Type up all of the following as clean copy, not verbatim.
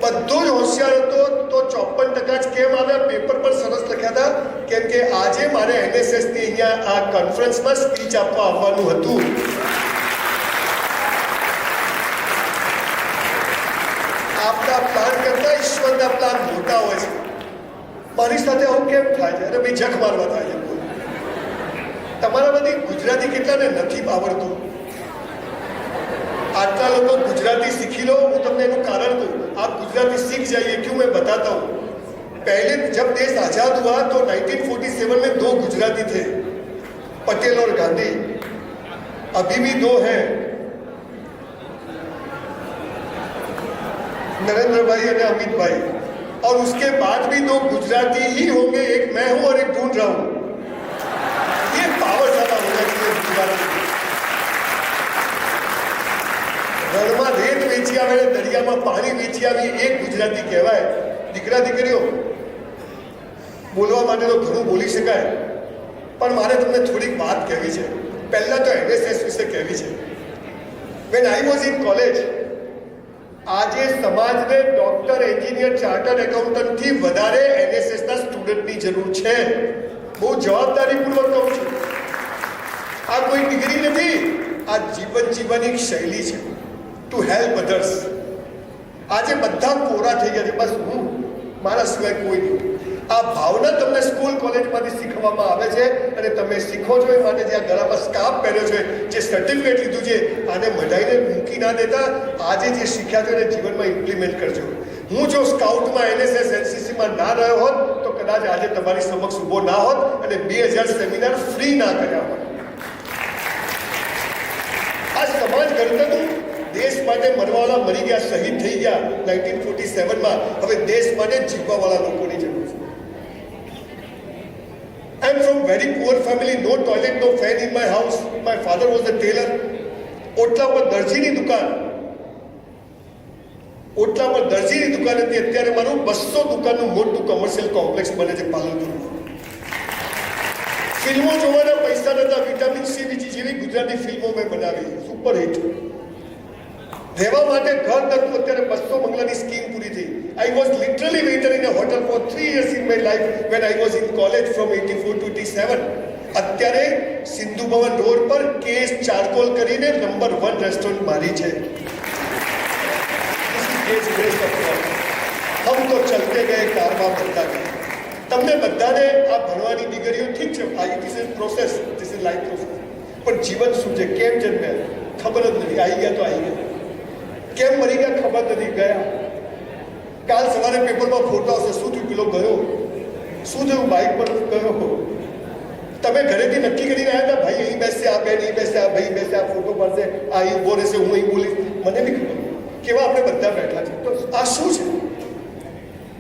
બધો જ હોશિયાર હતો તો 54% જ કેમ આવ્યા? પેપર પર સરસ લખ્યા હતા, કેમ કે આજે મારે NSSની અહીંયા આ કોન્ફરન્સમાં સ્પીચ આપવા આવવાનું હતું. આપના પ્લાન કરતા ઈશ્વરના પ્લાન મોટા હોય છે. મારી સાથે આવું કેમ થાય છે? અરે ભાઈ, જખ મારવા થાય છે. તમારા બધી ગુજરાતી કેટલાને નથી આવડતું? आटला लोग गुजराती सीखी लो. वो तुमने एनु कारण दूं. आप गुजराती सीख जाइए. क्यों? मैं बताता हूँ. पहले जब देश आजाद हुआ तो 1947 में 2 गुजराती थे, पटेल और गांधी. अभी भी 2 हैं, नरेंद्र भाई और अमित भाई. और उसके बाद भी 2 गुजराती ही होंगे. एक मैं हूं और एक ढूंढ रहा हूं. ये पावर ज्यादा होना चाहिए गुजराती. રણમાં રેત વેચી આવે, દરિયામાં પાણી વેચી આવી, એક ગુજરાતી કહેવાય. દીકરા દીકરીઓ, બોલવા માટે તો ઘણું બોલી શકાય, પણ મારે તમને થોડીક વાત કહેવી છે. પહેલાં તો NSS વિશે કહેવી છે. Van I was in college, આજે સમાજને ડોક્ટર, એન્જિનિયર, ચાર્ટર્ડ એકાઉન્ટન્ટથી વધારે NSSના સ્ટુડન્ટની જરૂર છે. બહુ જવાબદારીપૂર્વક કહું છું. આ કોઈ ડિગ્રી નથી, આ જીવન જીવવાની એક શૈલી છે. To help others. આજે બધા કોરા થઈ ગયા છે, બસ હું, મારા સિવાય કોઈ નહીં. આ ભાવના તમને સ્કૂલ કોલેજમાંથી શીખવામાં આવે છે અને તમે શીખો છો. એ માટે જે આ ગળામાં સ્કાર્ફ પહેર્યો છે, જે સર્ટિફિકેટ લીધું છે, આને મઢાઈને મૂકી ના દેતા. આજે જે શીખ્યા છો એને જીવનમાં ઇમ્પ્લિમેન્ટ કરજો. હું જો સ્કાઉટમાં, NSS, NCCમાં ના રહ્યો હોત તો કદાચ આજે તમારી સમક્ષ ઊભો ના હોત અને 2000 સેમિનાર ફ્રી ના કર્યા હોત. આ સમાજ ઘડતરનું દેશ માટે મરવાવાળા મરી ગયા, શહીદ થઈ ગયા 1947માં. હવે દેશ માટે જીવવાવાળા લોકોની જરૂર છે. I am from very poor family. No toilet, no fan in my house. My father was a tailor. ઓટલા પર દરજીની દુકાન, ઓટલા પર દરજીની દુકાન હતી. અત્યારે મારું 200 દુકાનનું મોટું કોમર્શિયલ કોમ્પ્લેક્સ બને છે પાલનપુરમાં. ફિલ્મો જોવાના પૈસા નતા. વિટામિન C જેવી ગુજરાતી ફિલ્મો મેં બનાવી, સુપર હિટ. રહેવા માટે ઘર નતું. અત્યારે 200 બંગલાની સ્કીમ પૂરી થઈ. I was literally waiter in a hotel for 3 years in my life when I was in college from 84 to 87. અત્યારે સિંધુ ભવન રોડ પર કેસ ચારકોલ કરીને નંબર 1 રેસ્ટોરન્ટ મારી છે. હમ તો ચલતે ગયે કારમાં બનતા ગયા. તમને બધાને આ ભણવાની ડિગ્રીઓ ઠીક છે, this is process, this is life process. પણ જીવન શું છે, કેમ જન્મ્યા ખબર જ નથી. આવી ગયા તો આવી ગયા, કેમ મરી ગયા ખબર નથી. ગયા કાલ સવારે પેપરમાં ફોટો આવશે, શું થયું, પેલો ગયો, શું થયું, બાઇક પર ગયો. તમે ઘરેથી નક્કી કરીને આવ્યા હતા, ભાઈ અહીં બેસશે, આ બેન અહીં બેસશે, આ ભાઈ બેસશે, આ ફોટો પાડશે, આ અહીં ઉભો રહેશે, હું અહીં બોલીશ. મને બી ખબર કેવા આપણે બધા બેઠા છે. તો આ શું છે?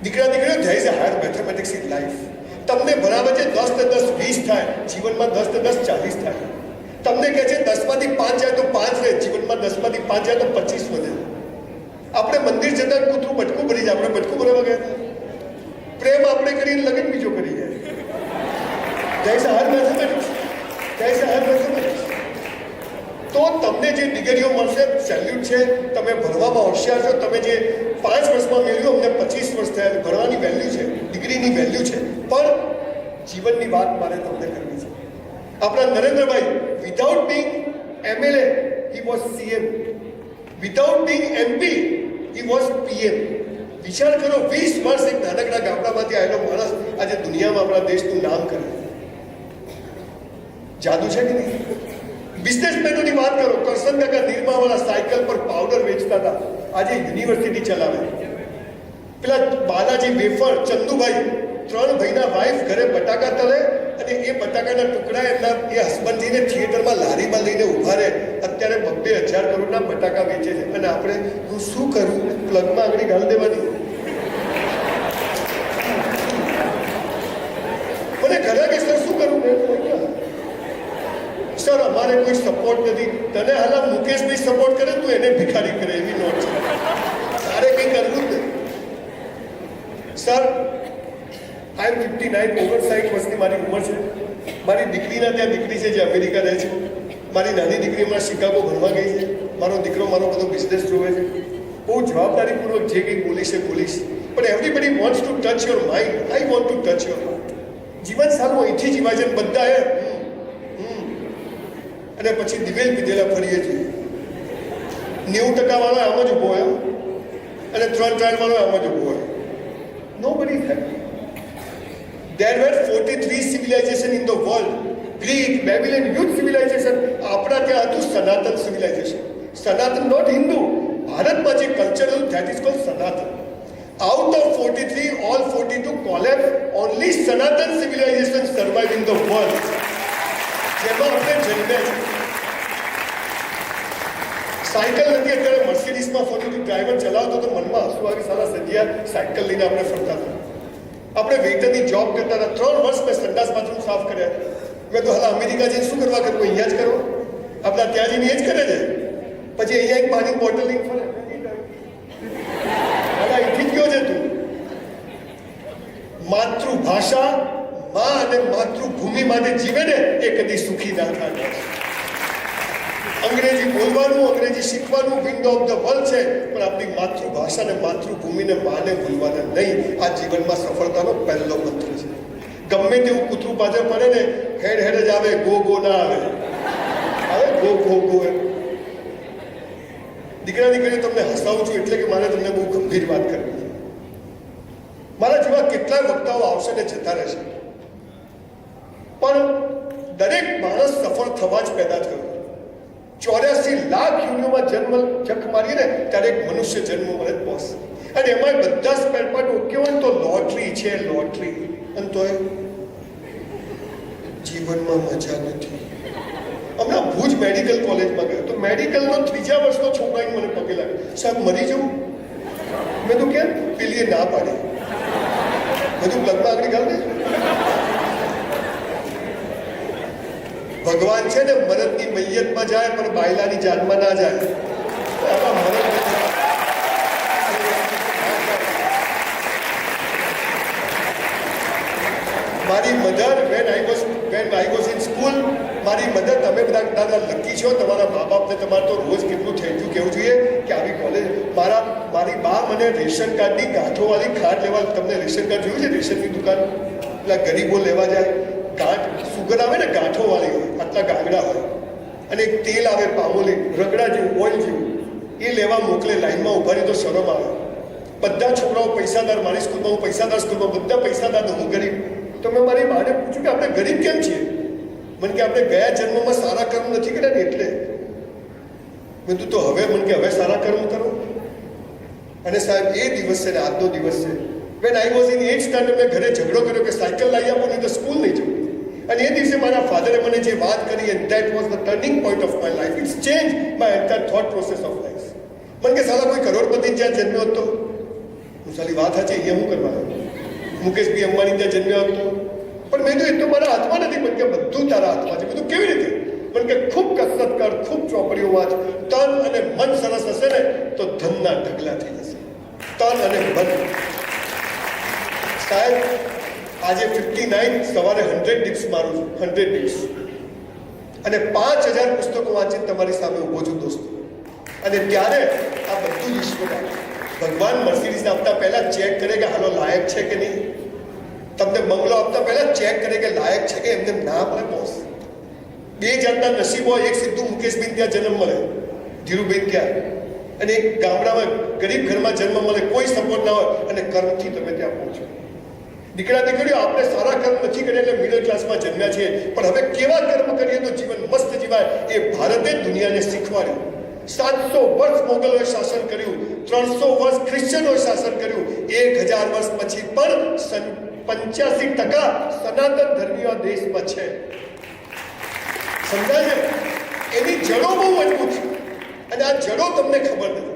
દીકરા દીકરીઓ, there is a higher mathematics in life. તમને ભણાવે છે 10 ને 10 20 થાય, જીવનમાં 10 ને 10 40 થાય. તમને કહે છે 10માંથી 5 જાય તો 5 રહે, જીવનમાં 10માંથી 5 જાય તો 25 વધે. આપણે મંદિર જતા કૂતરું બટકું ભરી જાય, આપણે બટકું ભરવા ગયા હતા. પ્રેમ આપણે કરીને લગ્ન બીજો કરી જાય. There is a higher mathematics, there is a higher mathematics. તો તમને જે ડિગ્રીઓ મળશે, સેલ્યુટ છે. તમે ભણવામાં હોશિયાર છો. તમે જે 5 વર્ષમાં મેળવ્યું, અમને 25 વર્ષ થયા. ભણવાની વેલ્યુ છે, ડિગ્રીની વેલ્યુ છે. પણ જીવનની વાત મારે તમને કરવી છે. આપણા Narendrabhai, without Bing MLA he was CM, without Bing MP he was PM. વિચાર કરો, 20 વર્ષ એક નાનકડા ગામડામાંથી આવેલો માણસ આજે દુનિયામાં આપણા દેશનું નામ કરે. જાદુ છે કે નહીં? બિઝનેસમેનોની વાત કરો. કરશન કાકા નિરમાવાળા સાયકલ પર પાવડર વેચતા હતા, આજે યુનિવર્સિટી ચલાવે. પેલા બાલાજી વેફર, ચંદુભાઈ, 3 ભાઈના વાઈફ ઘરે બટાકા તળે અને એ બટાકાના ટુકડા એમના એ હસબન્ડજીને થિયેટરમાં લારીમાં લઈને ઊભા રહે. અત્યારે 2,000 કરોડના બટાકા વેચે છે. અને આપણે હું શું કરું, પ્લગમાં આગળ ગાળ દેવાની. મને ઘરે કે સર શું કરું? સર અમારે કોઈ સપોર્ટ નથી. તને હાલ મુકેશભાઈ સપોર્ટ કરે, તું એને ભિખારી કરે, એવી નોટ છે. તારે કંઈ કરવું જ નહીં. સર આઈ એમ 59, 59 વર્ષની મારી ઉંમર છે. મારી દીકરીના ત્યાં દીકરી છે જે અમેરિકા રહે છે. મારી નાની દીકરી હમણાં શિકાગો ભણવા ગઈ છે. મારો દીકરો મારો બધો બિઝનેસ જોવે છે. બહુ જવાબદારીપૂર્વક જે કંઈ બોલીશ પણ everybody wants to touch your mind. I want to touch your heart. જીવન સારું અહીંથી જીવાય છે બધા અને પછી દિવેલ પીધેલા ફરીએ છીએ. 90% વાળો આમ જ ઉભો હોય અને 3 વાળો આમ જ ઉભો હોય. Nobody is happy. There were 43 civilizations in the world. Greek, Babylon, huge civilization. આપણા ત્યાં હતું સનાતન civilization. સનાતન not Hindu. ભારતમાં જે કલ્ચર હતું that is called સનાતન. Out of 43, all 42 collapsed. Only Sanatan civilization survived in the world. જેમાં આપણે જન્મ્યા છે. સાયકલ નથી અત્યારે મર્સિડીઝમાં ફરતું ડ્રાઈવર ચલાવતો તો મનમાં હસવું આવી સારા સજ્યા સાયકલ લઈને આપણે ફરતા હતા. આપણે વેઇટરની જોબ કરતા હતા. 3 વર્ષ મેં સંડાસ બાથરૂમ સાફ કર્યા. મેં તો હાલ અમેરિકા જઈને શું કરવા કરવું? અહીંયા જ કરો. આપણા ત્યાં જઈને એ જ કરે છે. પછી અહીંયા એક પાણી બોટલ લઈને ફરે. અહીંથી જ ગયો છે તું. માતૃભાષા માં અને માતૃભૂમિ માટે જીવે ને એ કદી સુખી ના થાય. અંગ્રેજી બોલવાનું, અંગ્રેજી શીખવાનું વિન્ડો ઓફ ધ વર્લ્ડ છે, પણ આપણી માતૃભાષા અને માતૃભૂમિને માને ભૂલવાના નહીં. આ જીવનમાં સફળતાનો પહેલો મંત્ર છે. ગમે તેવું કૂતરું પાછળ પડે ને હેડ હેડ જ આવે, ગો ગો ના આવે. આવે ગો ગો ગો. દીકરા દીકરી તમને હસાવું છું એટલે કે મારે તમને બહુ ગંભીર વાત કરવી છે. મારા જેવા કેટલાય વક્તાઓ આવશે ને જતા રહેશે, પણ દરેક માણસ સફળ થવા જ પેદા થયો. 84 લાખ યુનિઓમાં જન્મ મારીએ ને ત્યારે એક મનુષ્ય જન્મ મળે બોસ. અને એમાં બધા સ્પેર પાર્ટ ઓકે હોય તો લોટરી છે, લોટરી. અને તો જીવનમાં મજા નથી. હમણાં ભુજ મેડિકલ કોલેજમાં ગયો તો મેડિકલનો 3જા વર્ષનો છોકરાને મને પગે લાગે, સાહેબ મરી જવું. મેં તો કેમ? પેલીએ ના પાડી. બધું પ્લગમાં આગળ ગાવ ને. ભગવાન છે ને મરદની મૈયતમાં જાય પણ બાયલાની જાનમાં ના જાય. મારી mother van I was in school, મારી મધર, તમે બધા દાદા લકી છો, તમારા મા બાપને તમારે તો રોજ કેટલું થેન્ક યુ કહેવું જોઈએ કે આવી કોલેજ. મારી બા મને રેશન કાર્ડની ગાંઠોવાળી ખાંડ લેવા, તમને રેશન કાર્ડ જોયું છે? રેશનની દુકાન પેલા ગરીબો લેવા જાય, ગાંઠ સુગર આવે ને ગાંઠોવાળી હોય, આટલા ગાંગડા હોય, અને એક તેલ આવે પામોલી રગડા જેવું, ઓઇલ જેવું, એ લેવા મોકલે. લાઈનમાં ઉભા રહી તો શરમ આવે. બધા છોકરાઓ પૈસાદાર, મારી સ્કૂલમાં હું પૈસાદાર સ્કૂલમાં બધા પૈસાદાર, હું ગરીબ. તો મેં મારી માને પૂછ્યું કે આપણે ગરીબ કેમ છીએ? મને કે આપણે ગયા જન્મમાં સારા કર્મ નથી કર્યા ને એટલે. મેં તું તો હવે મને કે હવે સારા કર્મ કરો. અને સાહેબ એ દિવસ છે ને આજનો દિવસ છે. Van I was in 8th standard મેં ઘરે ઝઘડો કર્યો કે સાયકલ લાવી આપો નહીં તો સ્કૂલ નહીં જવું. અને એ દિવસે મારા ફાધરે મને જે વાત કરી, and that was the turning point of my life. It's change my entire thought process of life. મને કે સાલા કોઈ કરોડપતિ જ્યાં જન્મ્યો હતો, હું સાલી વાત સાચી, અહીંયા હું કરવાનો? મુકેશભાઈ અંબાણી ત્યાં જન્મ્યો હતો, પણ મેં તો એટલું મારા હાથમાં નથી. પણ કે બધું તારા હાથમાં છે. બધું કેવી રીતે? પણ કે ખૂબ કસરત કર, ખૂબ ચોપડીઓ વાંચ, તન અને મન સરસ હશે ને તો ધનના ઢગલા થઈ જશે. તન અને મન. સાહેબ આજે 59 સવારે 100 ડિપ્સ મારું છું, 100 ડિપ્સ, અને 5000 પુસ્તકો વાંચીને તમારી સામે ઊભો છું દોસ્તો. અને ત્યારે આ બધું ઈશ્વર ભગવાન મર્સિડીઝ આપતા પહેલા ચેક કરે કે હાલો લાયક છે કે નહીં. તમને બંગલો આપતા પહેલા ચેક કરે કે લાયક છે કે એમને ના મળે બોસ. 2 જાતના નસીબ હોય. એક સીધું મુકેશભાઈ ત્યાં જન્મ મળે, ધીરુભાઈ ત્યાં, અને એક ગામડામાં ગરીબ ઘરમાં જન્મ મળે, કોઈ સપોર્ટ ના હોય, અને કર્મથી તમે ત્યાં પહોંચો. દીકરા દીકરીઓ, આપણે સારા કર્મ નથી કર્યા એટલે મિડલ ક્લાસમાં જન્મ્યા છીએ, પણ હવે કેવા કર્મ કરીએ તો જીવન મસ્ત જીવાય એ ભારતે દુનિયાને શીખવાડ્યું. 700 વર્ષ મોગલોએ શાસન કર્યું, 300 વર્ષ ક્રિશ્ચનોએ શાસન કર્યું, 1000 વર્ષ પછી પણ 85% સનાતન ધર્મીઓ દેશમાં છે. સમજાય છે? એની જડો બહુ મજબૂત છે, અને આ જડો તમને ખબર નથી.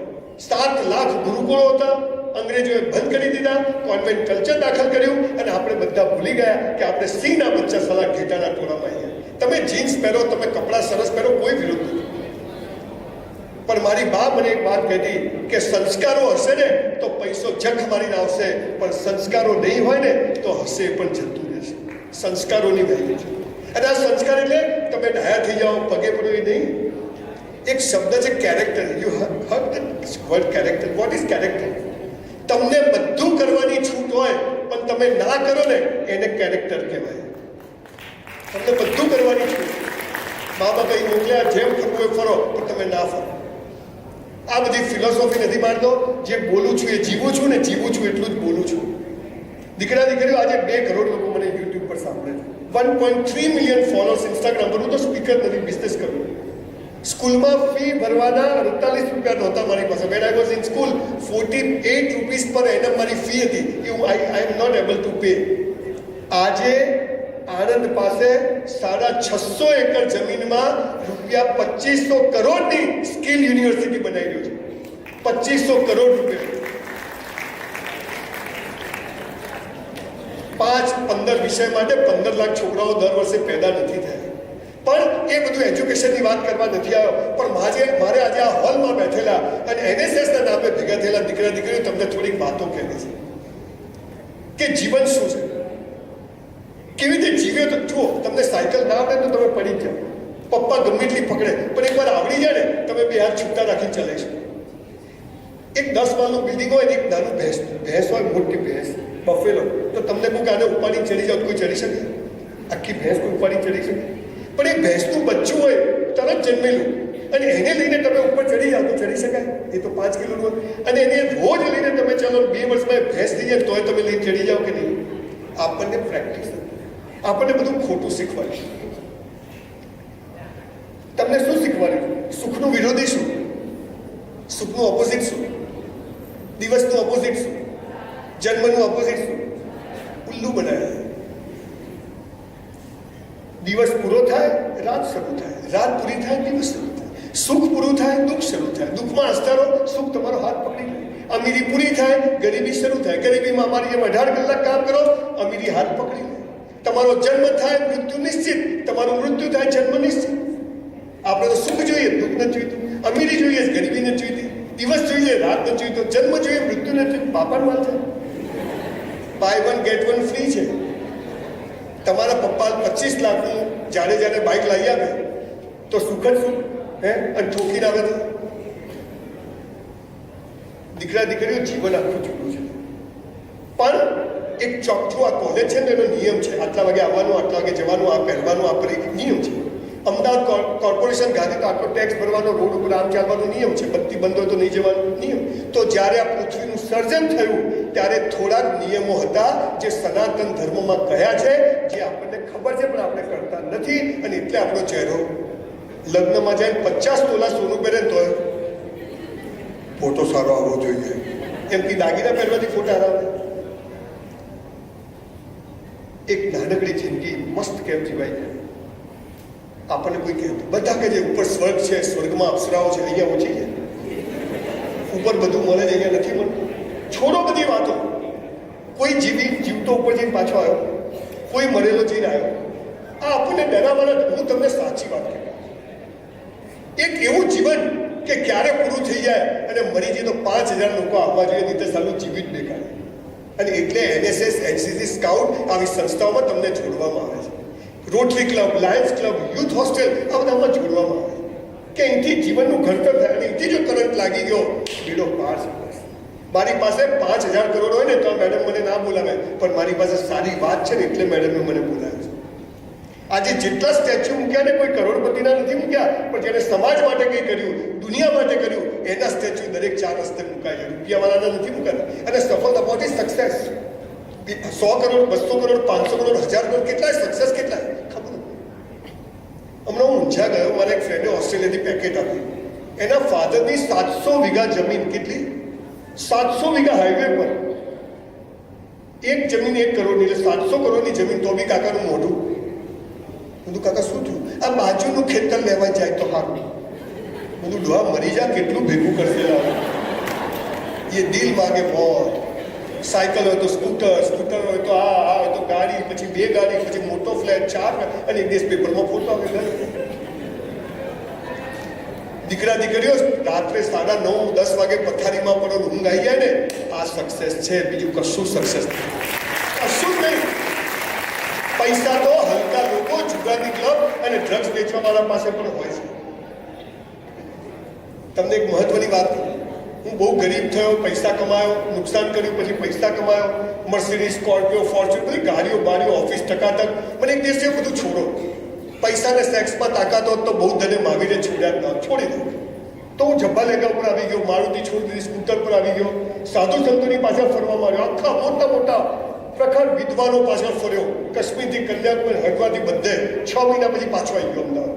7 લાખ ગુરુકુળો હતા, અંગ્રેજોએ બંધ કરી દીધા, કોન્વેન્ટ કલ્ચર દાખલ કર્યું, અને આપણે બધા ભૂલી ગયા કે આપણે સિંહના બચ્ચા સલા ઘેટાના ટોળામાં આવીએ. તમે જીન્સ પહેરો, તમે કપડાં સરસ પહેરો, કોઈ વિરોધ નથી. પણ મારી બા મને એક વાત કહેતી કે સંસ્કારો હશે ને તો પૈસો જખ મારીને આવશે, પણ સંસ્કારો નહીં હોય ને તો હશે પણ જતું રહેશે. સંસ્કારોની વેલ્યુ છે. અને આ સંસ્કાર એટલે તમે ડાયા થઈ જાઓ, પગે પડો એ નહીં. એક શબ્દ છે character. You heard word character. What is character? તમને બધું કરવાની છૂટ હોય પણ તમે ના કરો ને એને કેરેક્ટર કહેવાય. તમને બધું કરવાની છૂટ, મા બાપ અહીં મોકલ્યા જેમ ફરવું એ ફરો પણ તમે ના ફરો. આ બધી ફિલોસોફી નથી માનતો. જે બોલું છું એ જીવું છું ને જીવું છું એટલું જ બોલું છું. દીકરા દીકરીઓ આજે 2 કરોડ લોકો મને યુટ્યુબ પર સાંભળે છે. 1.3 મિલિયન ફોલોઅર્સ ઇન્સ્ટાગ્રામ પર. હું તો સ્પીકર નથી, બિઝનેસ કરું. સ્કૂલમાં ફી ભરવાના 48 રૂપિયા નહોતા મારી પાસે. When I was in school 48 rupees પર એનમ મારી ફી હતી. I am not able to pay. આજે આણંદ પાસે 650 એકર જમીનમાં રૂપિયા 2500 કરોડની સ્કિલ યુનિવર્સિટી બનાવી રહ્યો છે. 2500 કરોડ રૂપિયા. 5-15 વિષય માટે 15 લાખ છોકરાઓ દર વર્ષે પેદા નથી થયા. પણ એ બધું એજ્યુકેશનની વાત કરવા નથી આવ્યો. પણ મારે આજે આ હોલમાં બેઠેલા અને NSSના નામે ભેગા થયેલા દીકરા દીકરીઓ તમને થોડીક વાતો કહેવી છે કે જીવન શું છે, કેવી રીતે જીવ્યો. તો જુઓ, તમને સાયકલ ના આવડે તો તમે પડી જાઓ, પપ્પા ગમે એટલી પકડે, પણ એકવાર આવડી જાય ને તમે 2 હાથ છૂટા રાખીને ચલાવી શકો. એક 10 માળનું બિલ્ડિંગ હોય ને એક નાનું ભેંસ હોય, મોટી ભેંસ બફેલો, તો તમને કોઈ આને ઉપાડી ચડી જાવ કોઈ ચડી શકે? આખી ભેંસ કોઈ ઉપાડી ચડી શકે? પણ એ ભેંસનું બચ્ચું હોય તરત જન્મેલું અને એને લઈને તમે ઉપર ચડી જાઓ તો ચડી શકાય? એ તો 5 કિલોનું હોય. અને એને રોજ લઈને તમે ચાલો 2 વર્ષમાં ભેંસ થઈ જાય તોય તમે લઈને ચડી જાઓ કે નહીં? આપણને પ્રેક્ટિસ, આપણને બધું ખોટું શીખવાડ્યું. તમને શું શીખવાડ્યું? સુખનું વિરોધી શું? સુખનું ઓપોઝિટ શું? દિવસનું ઓપોઝિટ શું? જન્મનું ઓપોઝિટ શું? ઉલ્લુ બનાવ્યા. દિવસ પૂરો થાય રાત શરૂ થાય, રાત પૂરી થાય દિવસ શરૂ થાય, સુખ પૂરું થાય દુઃખ શરૂ થાય, દુઃખમાં હસતા રહો, સુખ તમારો હાથ પકડી લે. અમીરી પૂરી થાય ગરીબી શરૂ થાય, ગરીબીમાં અમારી જેમ 18 કલાક કામ કરો, અમીરી હાથ પકડી લે. તમારો જન્મ થાય મૃત્યુ નિશ્ચિત, તમારું મૃત્યુ થાય જન્મ નિશ્ચિત. આપણે તો સુખ જોઈએ, દુઃખ નથી જોઈતું. અમીરી જોઈએ, ગરીબી નથી જોઈતી. દિવસ જોઈએ, રાત નથી જોઈતો. જન્મ જોઈએ, મૃત્યુ નથી. બાપાનો માલ છે. બાય 1 get 1 ફ્રી છે. તમારા પપ્પા 25 લાખનું જાડે બાઇક લાવી આપે તો સુખ જ સુખ, હે? અને ઠોકીને આવે તો દીકરા દીકરીઓ જીવન આખું જુદું છે. પણ એક ચોખ્ખું આ કોલેજ છે ને એનો નિયમ છે, આટલા વાગે આવવાનું, આટલા વાગે જવાનું, આ પહેરવાનું, આ પર એક નિયમ છે. અમદાવાદ કોર્પોરેશન ગાંધી તો આટલો ટેક્સ ભરવાનો, રોડ ઉપર આમ ચાલવાનો નિયમ છે, બત્તી બંધ હોય તો નહીં જવાનો નિયમ. તો જ્યારે આ પૃથ્વીનું સર્જન થયું ત્યારે થોડાક નિયમો હતા જે સનાતન ધર્મમાં કહ્યા છે, જે આપણને ખબર છે પણ આપણે કરતા નથી. અને એટલે આપણો ચહેરો લગ્નમાં જાય 50 તોલા સોનું પહેરે તો ફોટો સારો આવવો જોઈએ એમ કે દાગીના પહેરવાથી ફોટા આવે. એક નાનકડી જિંદગી મસ્ત કેમ જીવાય જાય? આપણને કોઈ કહેતું બધા કે જે ઉપર સ્વર્ગ છે, સ્વર્ગમાં અપ્સરાઓ છે, અહીંયા ઓછી છે, ઉપર બધું મળે છે, અહીંયા નથી મળતું. છોડો બધી વાતો. કોઈ જીવતો ઉપર જઈને પાછો આવ્યો, કોઈ મરેલો જઈને આવ્યો. આ આપણને ડરાવવાના. હું તમને સાચી વાત કહું, એક એવું જીવન કે ક્યારે પૂરું થઈ જાય અને મરી જાય તો 5000 લોકો આવવા જોઈએ, નહીં તો સાલું જીવિત બેકાર. અને એટલે NSS, NCC, સ્કાઉટ આવી સંસ્થાઓમાં તમને જોડવામાં આવે છે. Rotary club, Lions club, youth hostel આ બધામાં જોડવામાં આવે કે અહીંથી જીવનનું ઘડતર થાય. અને અહીંથી જો કરંટ લાગી ગયો બેડો પાર છે. મારી પાસે 5000 કરોડ હોય ને તો મેડમ મને ના બોલાવે, પણ મારી પાસે સારી વાત છે ને એટલે મેડમે મને બોલાવે છે. આજે જેટલા સ્ટેચ્યુ મૂક્યા ને કોઈ કરોડપતિના નથી મૂક્યા, પણ જેને સમાજ માટે કંઈ કર્યું, દુનિયા માટે કર્યું, એના સ્ટેચ્યુ દરેક 4 રસ્તે મુકાય છે. રૂપિયાવાળાના નથી મુકાતા. અને સફળતા what is success? 100 crore, 200 crore, 500 crore, 1000 crore, કેટલાય સક્સેસ કેટલાય ખબર નથી. હમણાં હું ઊંઝા ગયો, મારા એક ફ્રેન્ડે ઓસ્ટ્રેલિયાથી પેકેટ આપ્યું. એના ફાધરની 700 વીઘા જમીન, કેટલી? 700 વીઘા હાઈવે પર એક જમીન 1 કરોડની, એટલે 700 કરોડની જમીન. તો બી કાકાનું મોઢું. બધું કાકા શું થયું? આ બાજુનું ખેતર લેવા જાય તો સારું. બધું ડોહા મરી જા, કેટલું ભેગું કરશે? એ દિલ માગે મોત. સાયકલ હોય તો સ્કૂટર હોય તો આ હોય તો ગાડી, પછી 2 ગાડી, પછી મોટો ફ્લેટ, 4, અને એક દિવસ પેપરમાં ફોટો આવે. દીકરા દીકરીઓ રાત્રે 9:30-10 વાગે પથારીમાં પડો, ઊંઘ આવી જાય ને, આ સક્સેસ છે. બીજું કશું સક્સેસ નથી, કશું જ નહીં. પૈસા તો હલકા લોકો, જુગારની ક્લબ અને ડ્રગ્સ વેચવાવાળા પાસે પણ હોય છે. તમને એક મહત્વની વાત કહું, હું બહુ ગરીબ થયો, પૈસા કમાયો, નુકસાન કર્યું, પછી પૈસા કમાયો, મર્સિડીઝ, સ્કોર્પિયો, ફોર્ચ્યુન, બધી ગાડીઓ બાડીઓ, ઓફિસ ટકાટક. મને એક દિવસ બધું છોડો. પૈસાને સેક્સમાં તાકાત હોત તો બહુ ધને માવીને છોડ્યા ના છોડી દઉં. તો હું જબ્બા લેગા ઉપર આવી ગયો, મારુતિ છોડી દીધી, સ્કૂટર પર આવી ગયો, સાધુ સંતોની પાછળ ફરવા માંડ્યો, આખા મોટા મોટા પ્રખર વિદ્વાનો પાછળ ફર્યો, કાશ્મીરથી કન્યાકુમારી, હરિદ્વારથી બધે. 6 મહિના પછી પાછો આવી ગયો અમદાવાદ.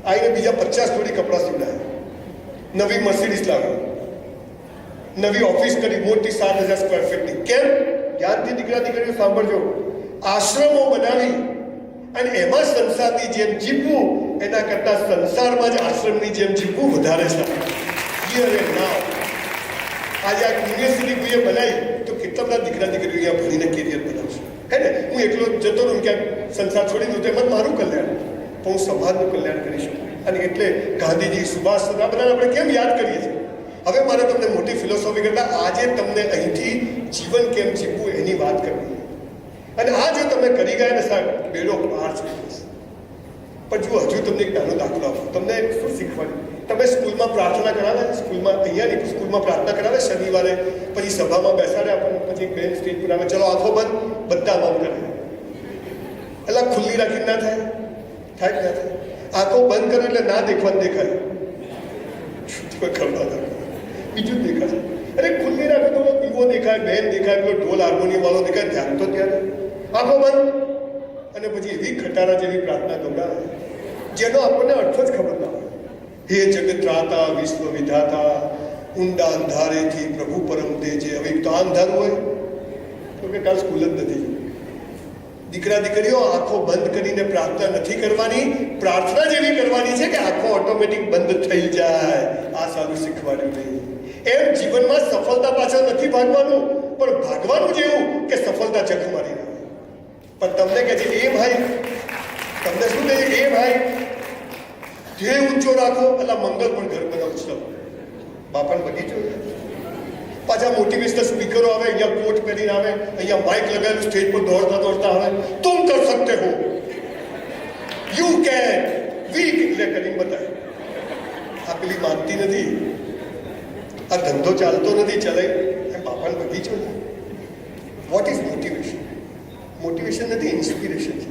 આવીને બીજા 50 જોડી કપડાં સીવડાયા, નવી મર્સિડીઝ લાવ્યો, નવી ઓફિસ કરી, મોટી 7,000 સ્ક્વેર ફીટની. કેમ? ધ્યાનથી દીકરા દીકરીઓ સાંભળજો. આશ્રમો બનાવી અને એમાં સંસારની જેમ જીવવું એના કરતાં સંસારમાં જ આશ્રમની જેમ જીવવું વધારે સારું. આજે આ યુનિવર્સિટી કોઈએ બનાવી તો કેટલા બધા દીકરા દીકરીઓ અહીંયા ભણીને કેરિયર બનાવશે, હે ને? હું એકલો જતો રહું ક્યાંક સંસાર છોડી દઉં તો એમાં મારું કલ્યાણ, તો હું સમાજનું કલ્યાણ કરી શકું. અને એટલે ગાંધીજી, સુભાષ, આ બધાને આપણે કેમ યાદ કરીએ છીએ? હવે મારે તમને મોટી ફિલોસોફી કરતાં આજે તમને અહીંથી જીવન કેમ જીવવું એની વાત કરવી. અને આ જો તમે કરી ગયા ને સાહેબ, બેડો પાર છે. પણ જો હજુ તમને એક નાનો દાખલો આપો, તમને શું શીખવાડ્યું? તમે સ્કૂલમાં પ્રાર્થના કરાવે, સ્કૂલમાં અહીંયાની સ્કૂલમાં પ્રાર્થના કરાવે શનિવારે, પછી સભામાં બેસાડે આપણને, પછી બેન સ્ટેજ પર આવે, ચલો આંખો બંધ, બધા મૌન કરે. એટલે ખુલ્લી રાખીને ના થાય? થાય કે ના થાય? આંખો બંધ કરે એટલે ના દેખવાનું દેખાય, ખબર બીજું જ દેખાશે. અરે ખુલ્લી રાખે તો દીવો દેખાય, બેન દેખાય, પેલો ઢોલ હાર્મોનિયમ વાળો દેખાય, ધ્યાન તો ત્યારે આંખો બંધ. અને પછી એવી ખટારા જેવી પ્રાર્થના દોડાવે જેનો આપણને અર્થ જ ખબર ના હોય. હે જગત ત્રાતા વિશ્વ વિધાતા, ઊંડા અંધારેથી પ્રભુ પરમ તેજે. હવે તો આ અંધારું હોય તો કે કાલ સ્કૂલ જ નથી. દીકરા દીકરીઓ, આંખો બંધ કરીને પ્રાર્થના નથી કરવાની, પ્રાર્થના જેવી કરવાની છે કે આંખો ઓટોમેટિક બંધ થઈ જાય. આ સારું શીખવાડ્યું નહીં. એમ જીવનમાં સફળતા પાછળ નથી ભાગવાનું, પણ ભાગવાનું જેવું કે સફળતા જખ મારી રહે. પણ તમને કહે છે એ ભાઈ, તમને શું કહે છે? એ ભાઈ ધ્યેય ઊંચો રાખો, એટલે મંગળ પણ ઘર બધા ઉછળો. બાપાને બગીચો, પાછા મોટિવેશનલ સ્પીકરો આવે, અહીંયા કોટ પહેરીને આવે, અહીંયા માઇક લગાવેલું, સ્ટેજ પર દોડતા દોડતા આવે, તુમ કર સકતે હો, યુ કેન, વીક એટલે કરીને બતાવે. આ પેલી માનતી નથી, આ ધંધો ચાલતો નથી, ચલાય એમ બાપાને બગીચો. What is motivation? મોટિવેશન નથી, ઇન્સ્પિરેશન છે.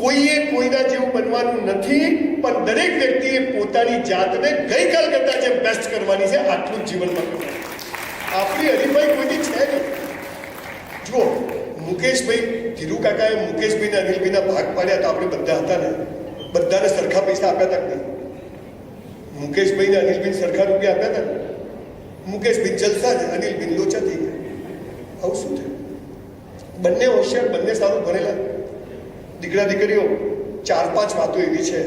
કોઈએ કોઈના જેવું બનવાનું નથી, પણ દરેક વ્યક્તિએ પોતાની જાતને ગઈકાલ કરતાં જે બેસ્ટ કરવાની છે, આટલું જ જીવનમાં કરવાનું. આપણી હરીફાઈ કોઈની છે નહીં. જુઓ, મુકેશભાઈ, ધીરુ કાકાએ મુકેશભાઈને અનિલભાઈના ભાગ પાડ્યા તો આપણે બધા હતા ને, બધાને સરખા પૈસા આપ્યા હતા કે નહીં? મુકેશભાઈને અનિલભાઈને સરખા રૂપિયા આપ્યા હતા ને? મુકેશભાઈ જલસા છે, અનિલભાઈ લોચા થઈ ગયા. આવું શું થયું? બંને હોશિયાર, બંને સારું ભણેલા દીકરા દીકરીઓ. 4-5 વાતો એવી છે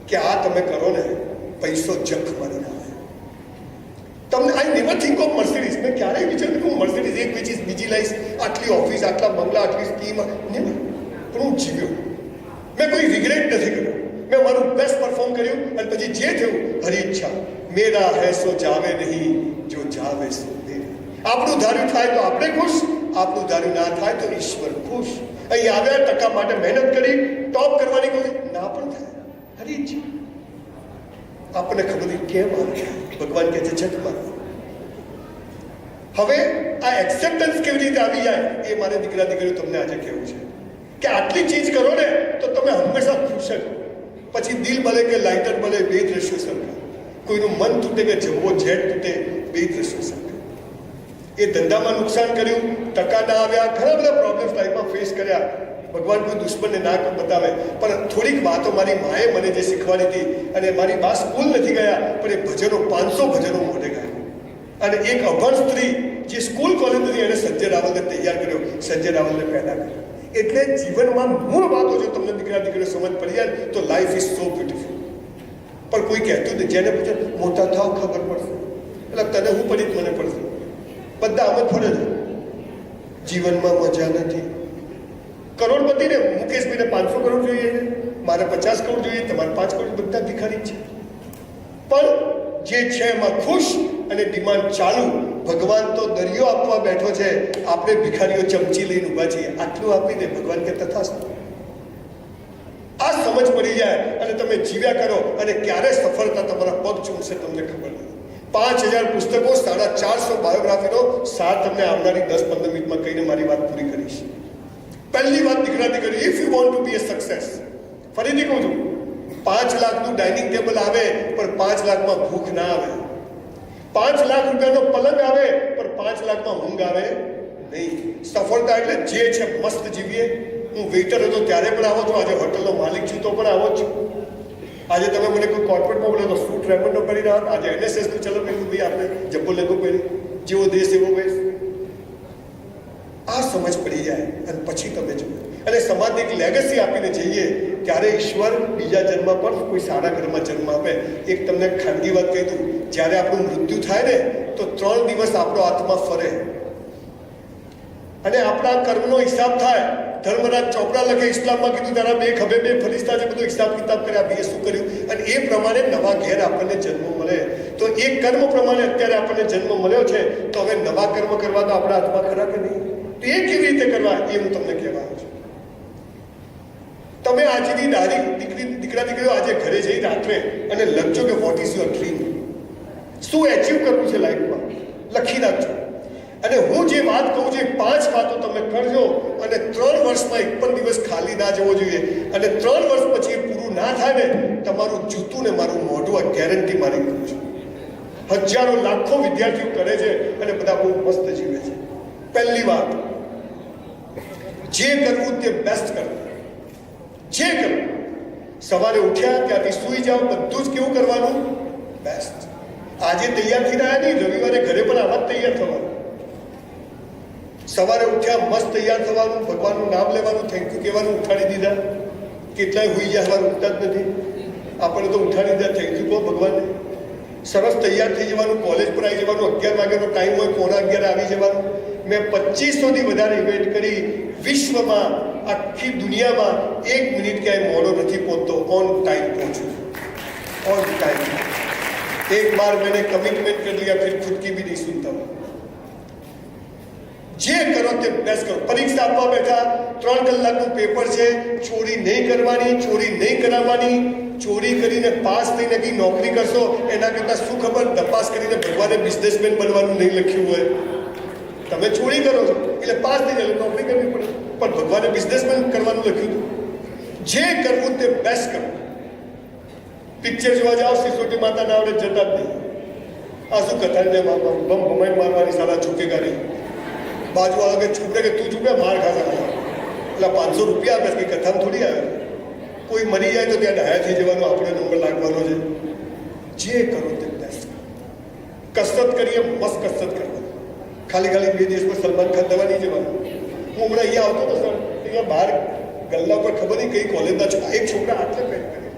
કે આ તમે કરો ને, પૈસો જખ મારી આવે તમને. I never think of Mercedes. મેં ક્યારેય વિચાર્યું કે હું મર્સિડીઝ એક વેચીશ, બીજી લાવીશ, આટલી ઓફિસ, આટલા બંગલા, આટલી સ્કીમ નહીં. પણ હું જીવ્યો, મેં કોઈ રિગ્રેટ નથી કર્યો. મેં મારું બેસ્ટ પરફોર્મ કર્યું અને પછી જે થયું હરી ઈચ્છા. મેરા હૈ સો જાવે નહીં, જો જાવે સો મેરે. આપણું ધાર્યું થાય તો આપણે ખુશ, આપણું ધાર્યું ના થાય તો ઈશ્વર ખુશ. અહીં આવ્યા, ટકા માટે મહેનત કરી, ટોપ કરવાની કોઈ ના પણ થાય, હરી ઈચ્છા. આપણને ખબર નહીં કેમ આવે, ભગવાન કહે છે જગમાં. હવે આ એક્સેપ્ટન્સ કેવી રીતે આવી જાય એ મારે દીકરા દીકરીઓ તમને આજે કહેવું છે કે આટલી ચીજ કરો ને તો તમે હંમેશા ખુશ જ. પછી દિલ ભલે કે લાઇટર ભલે, બે દ્રશ્યો સરખા. કોઈનું મન તૂટે કે જમવો જેટ તૂટે, બે દ્રશ્યો સરખા. એ ધંધામાં નુકસાન કર્યું, ટકા ના આવ્યા, ઘણા બધા પ્રોબ્લેમ્સ લાઈફમાં ફેસ કર્યા. ભગવાન કોઈ દુશ્મનને ના બતાવે, પણ થોડીક વાતો મારી માએ મને જે શીખવાડી હતી, અને મારી બા સ્કૂલ નથી ગયા પણ એ ભજનો 500 ભજનો મોઢે ગયા. અને એક અભણ સ્ત્રી જે સ્કૂલ કોલેજ નથી, એને સંજય રાવલને તૈયાર કર્યો, સંજય રાવલને પેદા કર્યો. એટલે જીવનમાં મૂળ વાતો જો તમને દીકરા દીકરીઓ સમજ પડી જાય તો લાઈફ ઇઝ સો બ્યુટીફુલ. પણ કોઈ કહેતું નથી, જેને પૂછે મોટા થાવ ખબર પડશે, એટલે તને હું પડી મને પડશે. બધા આમ જ ફરે છે. જીવનમાં મજા નથી. કરોડપતિને મુકેશભાઈને 500 કરોડ જોઈએ, મારે 50 કરોડ જોઈએ, તમારે 5 કરોડ, બધા ભિખારી છે. પણ જે છે એમાં ખુશ અને ડિમાન્ડ ચાલુ. ભગવાન તો દરિયો આપવા બેઠો છે, આપણે ભિખારીઓ ચમચી લઈને ઊભા છીએ. આટલું આપી દે, ભગવાન કે તથાસ્તુ. આ સમજ સમજ પડી જાય અને તમે જીવ્યા કરો અને ક્યારે સફળતા તમારા પગ ચૂમશે તમને ખબર નહીં. 5000 પુસ્તકો, 450 બાયોગ્રાફીનો સાર તમને આવનારી 10-15 મિનિટમાં કહીને મારી વાત પૂરી કરીશ. પહેલી વાત દીકરા દીકરી, if you want to be a success, ફરીથી કહું છું, 5 લાખનું ડાઇનિંગ ટેબલ આવે પણ 5 લાખમાં ભૂખ ના આવે. 5 લાખ રૂપિયાનો પલંગ આવે પણ 5 લાખમાં ઊંઘ આવે નહીં. સફળતા એટલે જે છે મસ્ત જીવીએ. હું વેઇટર હતો ત્યારે પણ આવો છું, આજે હોટલનો માલિક છું તો પણ આવો જ છું. આજે તમે મને કોઈ કોર્પોરેટમાં બોલે તો સૂટ રેમન્ડનો કરી રહ્યા, આજે NSSનું ચલો પહેલું ભાઈ આપણે જબ્બો લેગો પહેરી, જેવો દેશ એવો વેશ. આ સમજ પડી જાય અને પછી તમે જુઓ અને સમાજને એક લેગસી આપીને જઈએ ત્યારે ઈશ્વર બીજા જન્મ પર કોઈ સારા ઘરમાં જન્મ આપે. એક તમને ખાનગી વાત કહી દઉં, જ્યારે આપણું મૃત્યુ થાય ને તો 3 દિવસ આપણો આત્મા ફરે અને આપણા કર્મનો હિસાબ થાય. ધર્મરાજ ચોપડા લખે, ઇસ્લામમાં કીધું તારા 2 ખભે 2 ફરિશ્તા છે, બધું હિસાબ કિતાબ કર્યા, બે શું કર્યું અને એ પ્રમાણે નવા ઘેર આપણને જન્મ મળે. તો એ કર્મ પ્રમાણે અત્યારે આપણને જન્મ મળ્યો છે તો હવે નવા કર્મ કરવા તો આપણા હાથમાં ખરા કે નહીં? તો એ કેવી રીતે કરવા એ હું તમને કહેવાનું છું. તમે આજની દીકરા દીકરીઓ આજે ઘરે જઈ રાત્રે અને લખજો કે વોટ ઇઝ યોર ડ્રીમ, શું એચીવ કરવું છે લાઈફમાં, લખી નાખજો. અને હું જે વાત કહું છું 5 વાતો તમે કરજો અને 3 વર્ષમાં એક પણ દિવસ ખાલી ના જવો જોઈએ. અને 3 વર્ષ પછી એ પૂરું ના થાય ને તમારું જૂતું ને મારું મોઢું, આ ગેરંટી મારી કહું છું. હજારો લાખો વિદ્યાર્થીઓ કરે છે અને બધા બહુ મસ્ત જીવે છે. પહેલી વાત, જે કરવું તે બેસ્ટ કરવું. જે કરવું, સવારે ઉઠ્યા ત્યાંથી સૂઈ જાઓ, બધું જ કેવું કરવાનું, બેસ્ટ. આજે તૈયાર થઈ રહ્યા નહીં, રવિવારે ઘરે પણ આવા જ તૈયાર થવાનું. સવારે ઉઠ્યા મસ્ત તૈયાર થવાનું, ભગવાનનું નામ લેવાનું, થેન્ક યુ કહેવાનું, ઉઠાડી દીધા. કેટલાય હોઈ ગયા સવારે ઉઠતા જ નથી, આપણે તો ઉઠાડી દીધા, થેન્ક યુ કહો ભગવાનને. સરસ તૈયાર થઈ જવાનું, કોલેજ પર આવી જવાનું, 11 વાગ્યાનો ટાઈમ હોય, 11:15 આવી જવાનું. મેં 2500થી વધારે ઇવેન્ટ કરી વિશ્વમાં, આખી દુનિયામાં 1 મિનિટ ક્યાંય મોડો નથી પહોંચતો, ઓન ટાઈમ પહોંચું, ઓન ટાઈમ. एक बार मैंने कमिटमेंट कर लिया, फिर खुद की भी नहीं सुनता हूँ. જે કરો તે બેસ્ટ કરો. પરીક્ષા આપવા બેઠા, 3 કલાકનું પેપર છે, ચોરી નહીં કરવાની, ચોરી નહીં કરાવવાની. ચોરી કરીને પાસ થઈને કઈ નોકરી કરશો એના કરતાં શું ખબર, તપાસ કરીને ભગવાને બિઝનેસમેન બનવાનું નહીં લખ્યું હોય. તમે ચોરી કરો છો એટલે પાસ થઈને નોકરી કરવી પડે, પણ ભગવાને બિઝનેસમેન કરવાનું લખ્યું હતું. જે કરવું તે બેસ્ટ કરવું. પિક્ચર જોવા જાઓ, સિસોટી માતા ના આવડે જતા જ નહીં. આ શું કથાને બમ ભમાઈ મારવાની, સાલા ઝૂકેગા નહીં. બાજુ વાળા કે છૂપડે કે તું છૂપે માર ખાતા એટલે 500 રૂપિયા આપે કે કથામાં થોડી આવે. કોઈ મરી જાય તો ત્યાં ડાયા થઈ જવાનું, આપણે નંબર લાગવાનો છે. જે કરો તે બેસ્ટ. કસરત કરીએ, મસ્ત કસરત કરવાની. ખાલી 2 દિવસ પર સલમાન ખાન દવા નહીં જવાનું. હું હમણાં અહીંયા આવતો હતો સર, અહીંયા બહાર ગલ્લા પર ખબર નહીં કઈ કોલેજના એક છોકરા આટલે પેન્ટ કરી,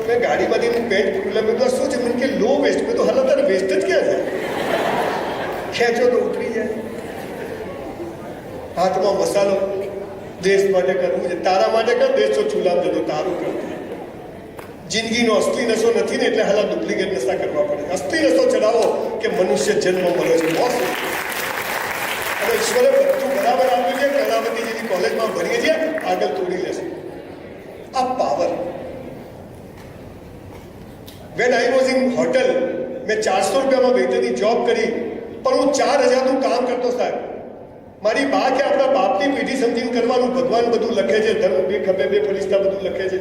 મેં ગાડીમાંથી હું પેન્ટ ખુલ્લા મેં શું છે, મને કે લો વેસ્ટ. મેં તો હાલ તારે વેસ્ટ જ ક્યાં છે, ખેંચો તો ઉતરી જાય. હાથમાં મસાલો, દેશ માટે કરવું છે, તારા માટે કર, દેશ તો ચૂલામ જતો તારું કર. જિંદગીનો અસલી નશો નથી ને એટલે હાલ ડુપ્લિકેટ નશા કરવા પડે. અસલી નશો ચડાવો કે મનુષ્ય જન્મ મળ્યો છે, બોસ. અને ઈશ્વરે બધું બરાબર આપ્યું છે. કર્ણાવતી જેવી કોલેજમાં ભરીએ છીએ, આગળ તોડી લેશે. આ power. Van I was in hotel, મેં 400 રૂપિયામાં વેઇટરની જોબ કરી, પણ હું 4000નું કામ કરતો સાહેબ. મારી બા કે આપણા બાપની પેઢી સમજીને કરવાનું, ભગવાન બધું લખે છે, ધર્મ 2 ખભે 2 ફરિશ્તા બધું લખે છે.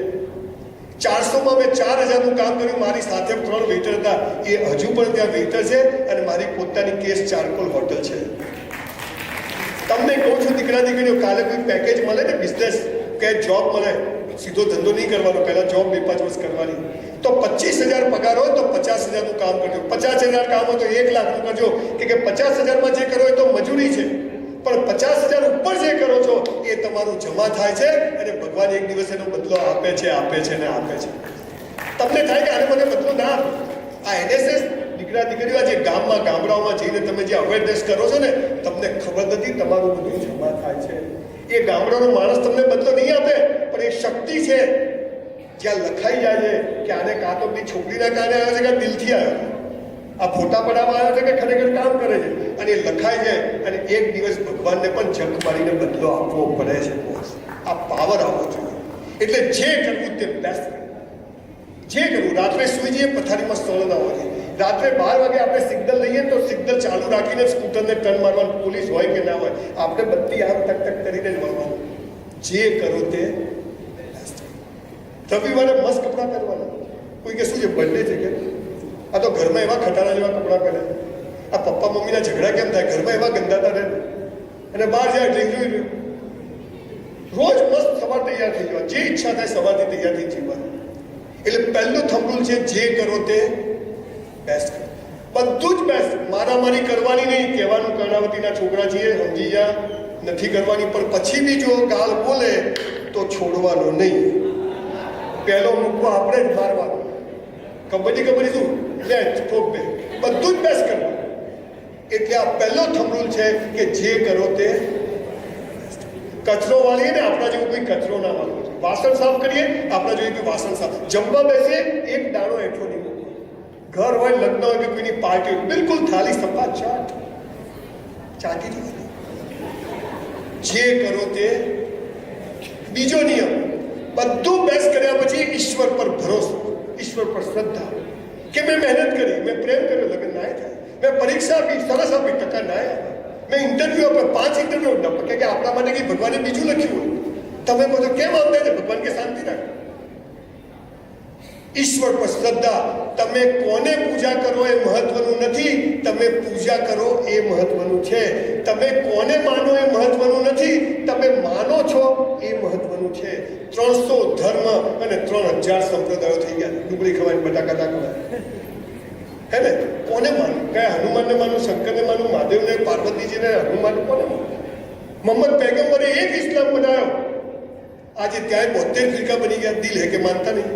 400માં મેં 4000નું કામ કર્યું. મારી સાથે 3 વેઇટર હતા, એ હજુ પણ ત્યાં વેઇટર છે અને મારી પોતાની કેસ ચારકોલ હોટલ છે. તમને કહું છું દીકરા દીકરીઓ, કાલે કોઈ પેકેજ મળે ને, બિઝનેસ કે જોબ મળે, સીધો ધંધો નહીં કરવાનો, પહેલાં જોબ 2-5 વર્ષ કરવાની. તો 25,000 પગાર હોય તો 50,000નું કામ કરજો. 50,000 કામ હોય તો 1 લાખનું કરજો, કે 50,000માં જે કરો એ તો મજૂરી છે, પણ 50,000 ઉપર જે કરો છો એ તમારું જમા થાય છે અને ભગવાન એક દિવસ એનો બદલો આપે છે, આપે છે ને આપે છે. તમને થાય કે આને મને બદલો ના આપે. આ NSS દીકરા દીકરીઓ આજે ગામડાઓમાં જઈને તમે જે અવેરનેસ કરો છો ને, તમને ખબર નથી તમારું બધું જમા થાય છે. એ ગામડાનો માણસ તમને બદલો નહીં આપે, પણ એ શક્તિ છે જ્યાં લખાઈ જાય છે કે આને કાં તો બી છોકરીના કારણે આવ્યો છે કે દિલથી આવ્યો છે, આ ફોટા પડાવવા આવ્યો છે કે ખરેખર કામ કરે છે, અને એ લખાય છે. અને એક દિવસ ભગવાનને પણ જંક મારીને બદલો આપવો પડે છે. આ પાવર આવવો જોઈએ. એટલે જે કરવું તે બેસ્ટ કરવું. જે કરવું, રાત્રે સુઈ જઈએ પથારીમાં સ્થળ ના હોય. રાત્રે 12 વાગે આપણે સિગ્નલ લઈએ તો સિગ્નલ ચાલુ રાખીને સ્કૂટરને ટર્ન મારવાનું, પોલીસ હોય કે ના હોય, આપણે બધી આમ ટક ટક કરીને જ વળવાનું. જે કરો તે બેસ્ટ. રવિવારે મસ્ત કપડાં પહેરવાના. કોઈ કે શું છે, બર્થડે છે કે આ તો ઘરમાં એવા ખટારા જેવા કપડાં પહેરે, આ પપ્પા મમ્મીના ઝઘડા કેમ થાય, ઘરમાં એવા ગંદાતા રહે અને બહાર જાય ડ્રિંક રોજ મસ્ત સવાર તૈયાર થઈ જવા, જે ઈચ્છા થાય સવારથી તૈયાર થઈ જીવવાનું. એટલે પહેલું થંભરૂલ છે જે કરો તે બેસ્ટ કરો. બધું જ બેસ્ટ. મારામારી કરવાની નહીં. કહેવાનું કર્ણાવતીના છોકરા છીએ, સમજી જા, નથી કરવાની. પણ પછી બી જો ગાલ બોલે તો છોડવાનો નહીં. પહેલો મૂકવો આપણે જ મારવાનો. કબડ્ડી શું લે ઠોક બે, બધું જ બેસ્ટ કરવાનું. એટલે આ પહેલો થંભરૂલ છે કે જે કરો તે. કચરો વાળીએ ને આપણા જેવું કોઈ કચરો ના વાળવો. વાસણ સાફ કરીએ આપણા જેવું કોઈ વાસણ સાફ. જમવા બેસીએ એક દાણો હેઠો નહીં મૂકવો. ઘર હોય, લગ્ન હોય કે કોઈની પાર્ટી હોય, બિલકુલ થાળી સપાટ ચાટી જવાની. જે કરો તે. બીજો નિયમ, બધું બેસ્ટ કર્યા પછી ઈશ્વર પર ભરોસો, ઈશ્વર પર શ્રદ્ધા. કે મેં મહેનત કરી, મેં પ્રેમ કર્યો, લગ્ન ના થાય, મેં પરીક્ષા આપી, સરસ આપી, ટકા ના આવ્યા, મેં ઇન્ટરવ્યુ આપ્યો, 5 ઇન્ટરવ્યુ કે આપણા માટે કંઈ ભગવાને બીજું લખ્યું હોય. તમે બધો કેમ આવતા છે? ભગવાન કે શાંતિ રાખે. ઈશ્વર પર શ્રદ્ધા. તમે કોને પૂજા કરો એ મહત્વનું નથી, તમે પૂજા કરો એ મહત્વનું છે. તમે કોને માનો એ મહત્વનું નથી, તમે માનો છો એ મહત્વનું છે. 300 ધર્મ અને 3000 સંપ્રદાયો થઈ ગયા. ડુંગળી ખવાય, બટાકા ખવાય, હે ને? કોને માનું? કયા હનુમાનને માનું, શંકરને માનું, મહાદેવને, પાર્વતીજીને, હનુમાન કોને માનું? મોહમ્મદ પૈગંબરે એક ઇસ્લામ બનાવ્યો. આજે ત્યાં 72 ફિરકા બની ગયા. દિલ હે કે માનતા નહીં.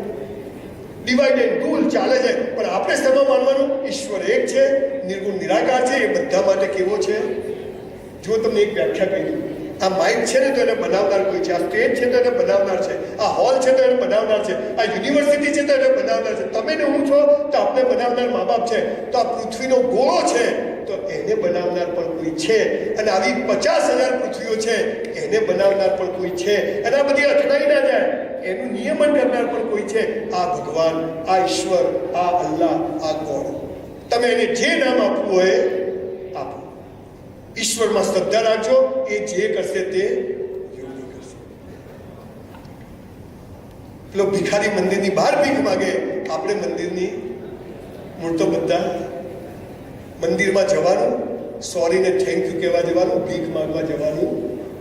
ડિવાઇડ એન્ડ રૂલ ચાલે છે. પણ આપણે શેમાં માનવાનું? ઈશ્વર એક છે, નિર્ગુણ નિરાકાર છે. એ બધા માટે કેવો છે? જો તમને એક વ્યાખ્યા કહી દઉં. આ માઇક છે ને તો એને બનાવનાર કોઈ છે, આ સ્ટેજ છે તો એને બનાવનાર છે, આ હોલ છે તો એને બનાવનાર છે, આ યુનિવર્સિટી છે તો એને બનાવનાર છે, તમે ને હું છો તો આપણે બનાવનાર મા બાપ છે. તો આ પૃથ્વીનો ગોળો છે તો એને બનાવનાર પણ કોઈ છે. અને આવી 50,000 પૃથ્વીઓ છે એને બનાવનાર પણ કોઈ છે. અને આ બધી અથડાઈ ના જાય એનું નિયમન કરનાર પણ કોઈ છે. આ ભગવાન, આ ઈશ્વર, આ અલ્લાહ, આ ગોડ. તમે એને જે નામ આપવું હોય આપો. ઈશ્વરમાં શ્રદ્ધા રાખજો. એ જે કરશે તે યોગ્ય કરશે. પેલો ભિખારી મંદિરની બહાર ભીખ માગે, આપણે મંદિરની મૂળ તો બધા મંદિરમાં જવાનું, સોરીને થેન્ક યુ કહેવા જવાનું, ભીખ માંગવા જવાનું,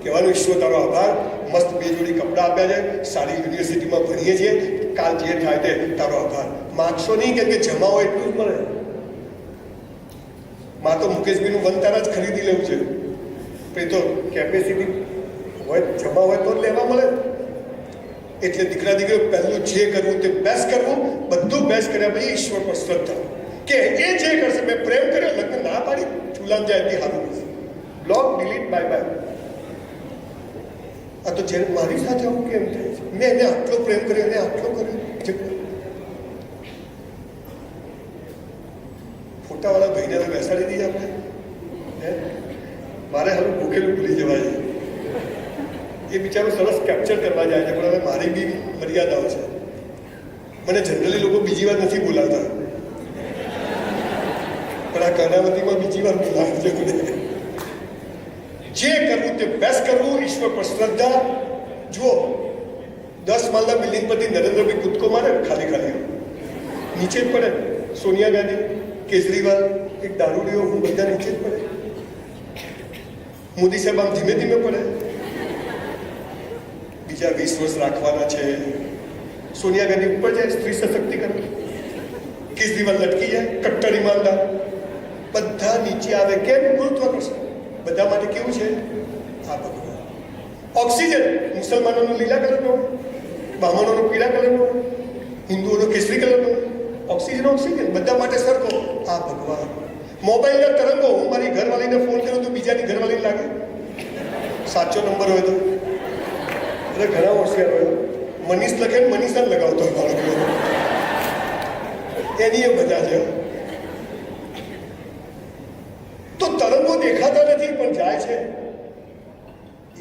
કહેવાનું ઈશ્વર તારો આભાર, મસ્ત 2 જોડી કપડાં આપ્યા છે, સારી યુનિવર્સિટીમાં ભણીએ છીએ, કાલ જે થાય તે તારો આભાર. માગશો નહીં, કેમ કે જમા હોય એટલું જ મળે. માં તો મુકેશભાઈનું વનતારા જ ખરીદી લેવું છે. પછી તો કેપેસિટી હોય, જમા હોય તો જ લેવા મળે. એટલે દીકરા દીકરીઓ પહેલું જે કરવું તે બેસ્ટ કરવું. બધું બેસ્ટ કર્યા પછી ઈશ્વર પર શ્રદ્ધા કે એ જે કરશે. મેં પ્રેમ કર્યો, લગ્ન ના પાડી, ચૂલામ જાય તે સારું કરશે. Block delete, bye. આ તો જેને મારી સાથે આવું કેમ થાય છે? મેં એને આટલો પ્રેમ કર્યો, એને આટલો કર્યો. ફોટાવાળા ભાઈને તો બેસાડી દઈએ આપણે. મારે હવે ભૂખેલું ભૂલી જવાય છે. એ બિચારો સરસ કેપ્ચર કરવા જાય છે, પણ હવે મારી બી મર્યાદાઓ છે. મને જનરલી લોકો બીજી વાર નથી બોલાવતા, પણ આ કર્ણાવતીમાં બીજી વાર બોલાવે છે મને. જે કરવું તે બેસ્ટ કરવું. ઈશ્વર પર શ્રદ્ધા. જુઓ, 10 માળના બિલ્ડિંગ પરથી નરેન્દ્રભાઈ કૂદકો મારે, ખાલી નીચે જ પડે. સોનિયા ગાંધી, કેજરીવાલ, એક દારૂડીઓ, હું બધા નીચે જ પડે. મોદી સાહેબ આમ ધીમે ધીમે પડે. બીજા 20 વર્ષ રાખવાના છે. સોનિયા ગાંધી ઉપર જાય, સ્ત્રી સશક્તિકરણ. કેજરીવાલ લટકી જાય, કટ્ટર ઈમાનદાર. બધા નીચે આવે. કેમ? ગુરુત્વાકર્ષણ. બધા માટે કેવું છે? આ ભગવાન. ઓક્સિજન મુસલમાનોનો લીલા કલરનો, બ્રાહ્મણોનો પીળા કલરનો, હિન્દુઓનો કેસરી કલરનો. ઓક્સિજન બધા માટે સરખો. આ ભગવાન. મોબાઈલના તરંગો. હું મારી ઘરવાળીને ફોન કરું તો બીજાની ઘરવાળીને લાગે. સાચો નંબર હોય તો. એટલે ઘણા હોશિયાર હોય. મનીષ લખે ને મનીષા લગાવતો હોય બાળકો. એની એ બધા છે. તો તરંગો દેખાતા નથી પણ જાય છે.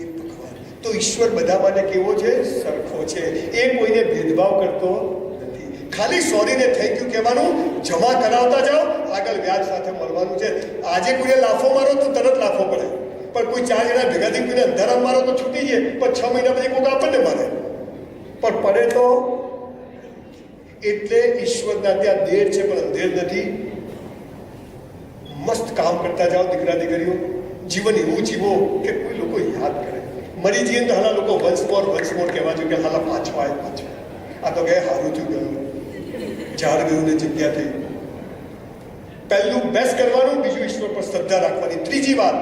એ ભગવાન. તો ઈશ્વર બધા માટે કેવો છે? સરખો છે. એ કોઈને ભેદભાવ કરતો નથી. ખાલી સોરીને થેન્ક યુ કહેવાનું, જમા કરાવતા જાઓ, આગળ વ્યાજ સાથે મળવાનું છે. આજે કોઈને લાફો મારો તો તરત લાફો પડે, પણ કોઈ 4 જણા ભેગા થઈ કોઈને અંધારા મારો તો છૂટી જાય, પણ 6 મહિના પછી કોઈ આપણને મારે પણ પડે તો. એટલે ઈશ્વરના ત્યાં દેર છે પણ અંધેર નથી. મસ્ત કામ કરતા જાઓ દીકરા દીકરીઓ. જીવન એવું જીવો કે કોઈ લોકો યાદ કરે. મરી જઈએ તો હાલા લોકો વન્સ મોર કહેવા જોઈએ કે હાલા પાછવા. આ તો ગયા સારું થયું, ગયું ઝાડ ગયું ને જગ્યા થઈ. પહેલું બેસ્ટ કરવાનું, બીજું ઈશ્વર પર શ્રદ્ધા રાખવાની. ત્રીજી વાત,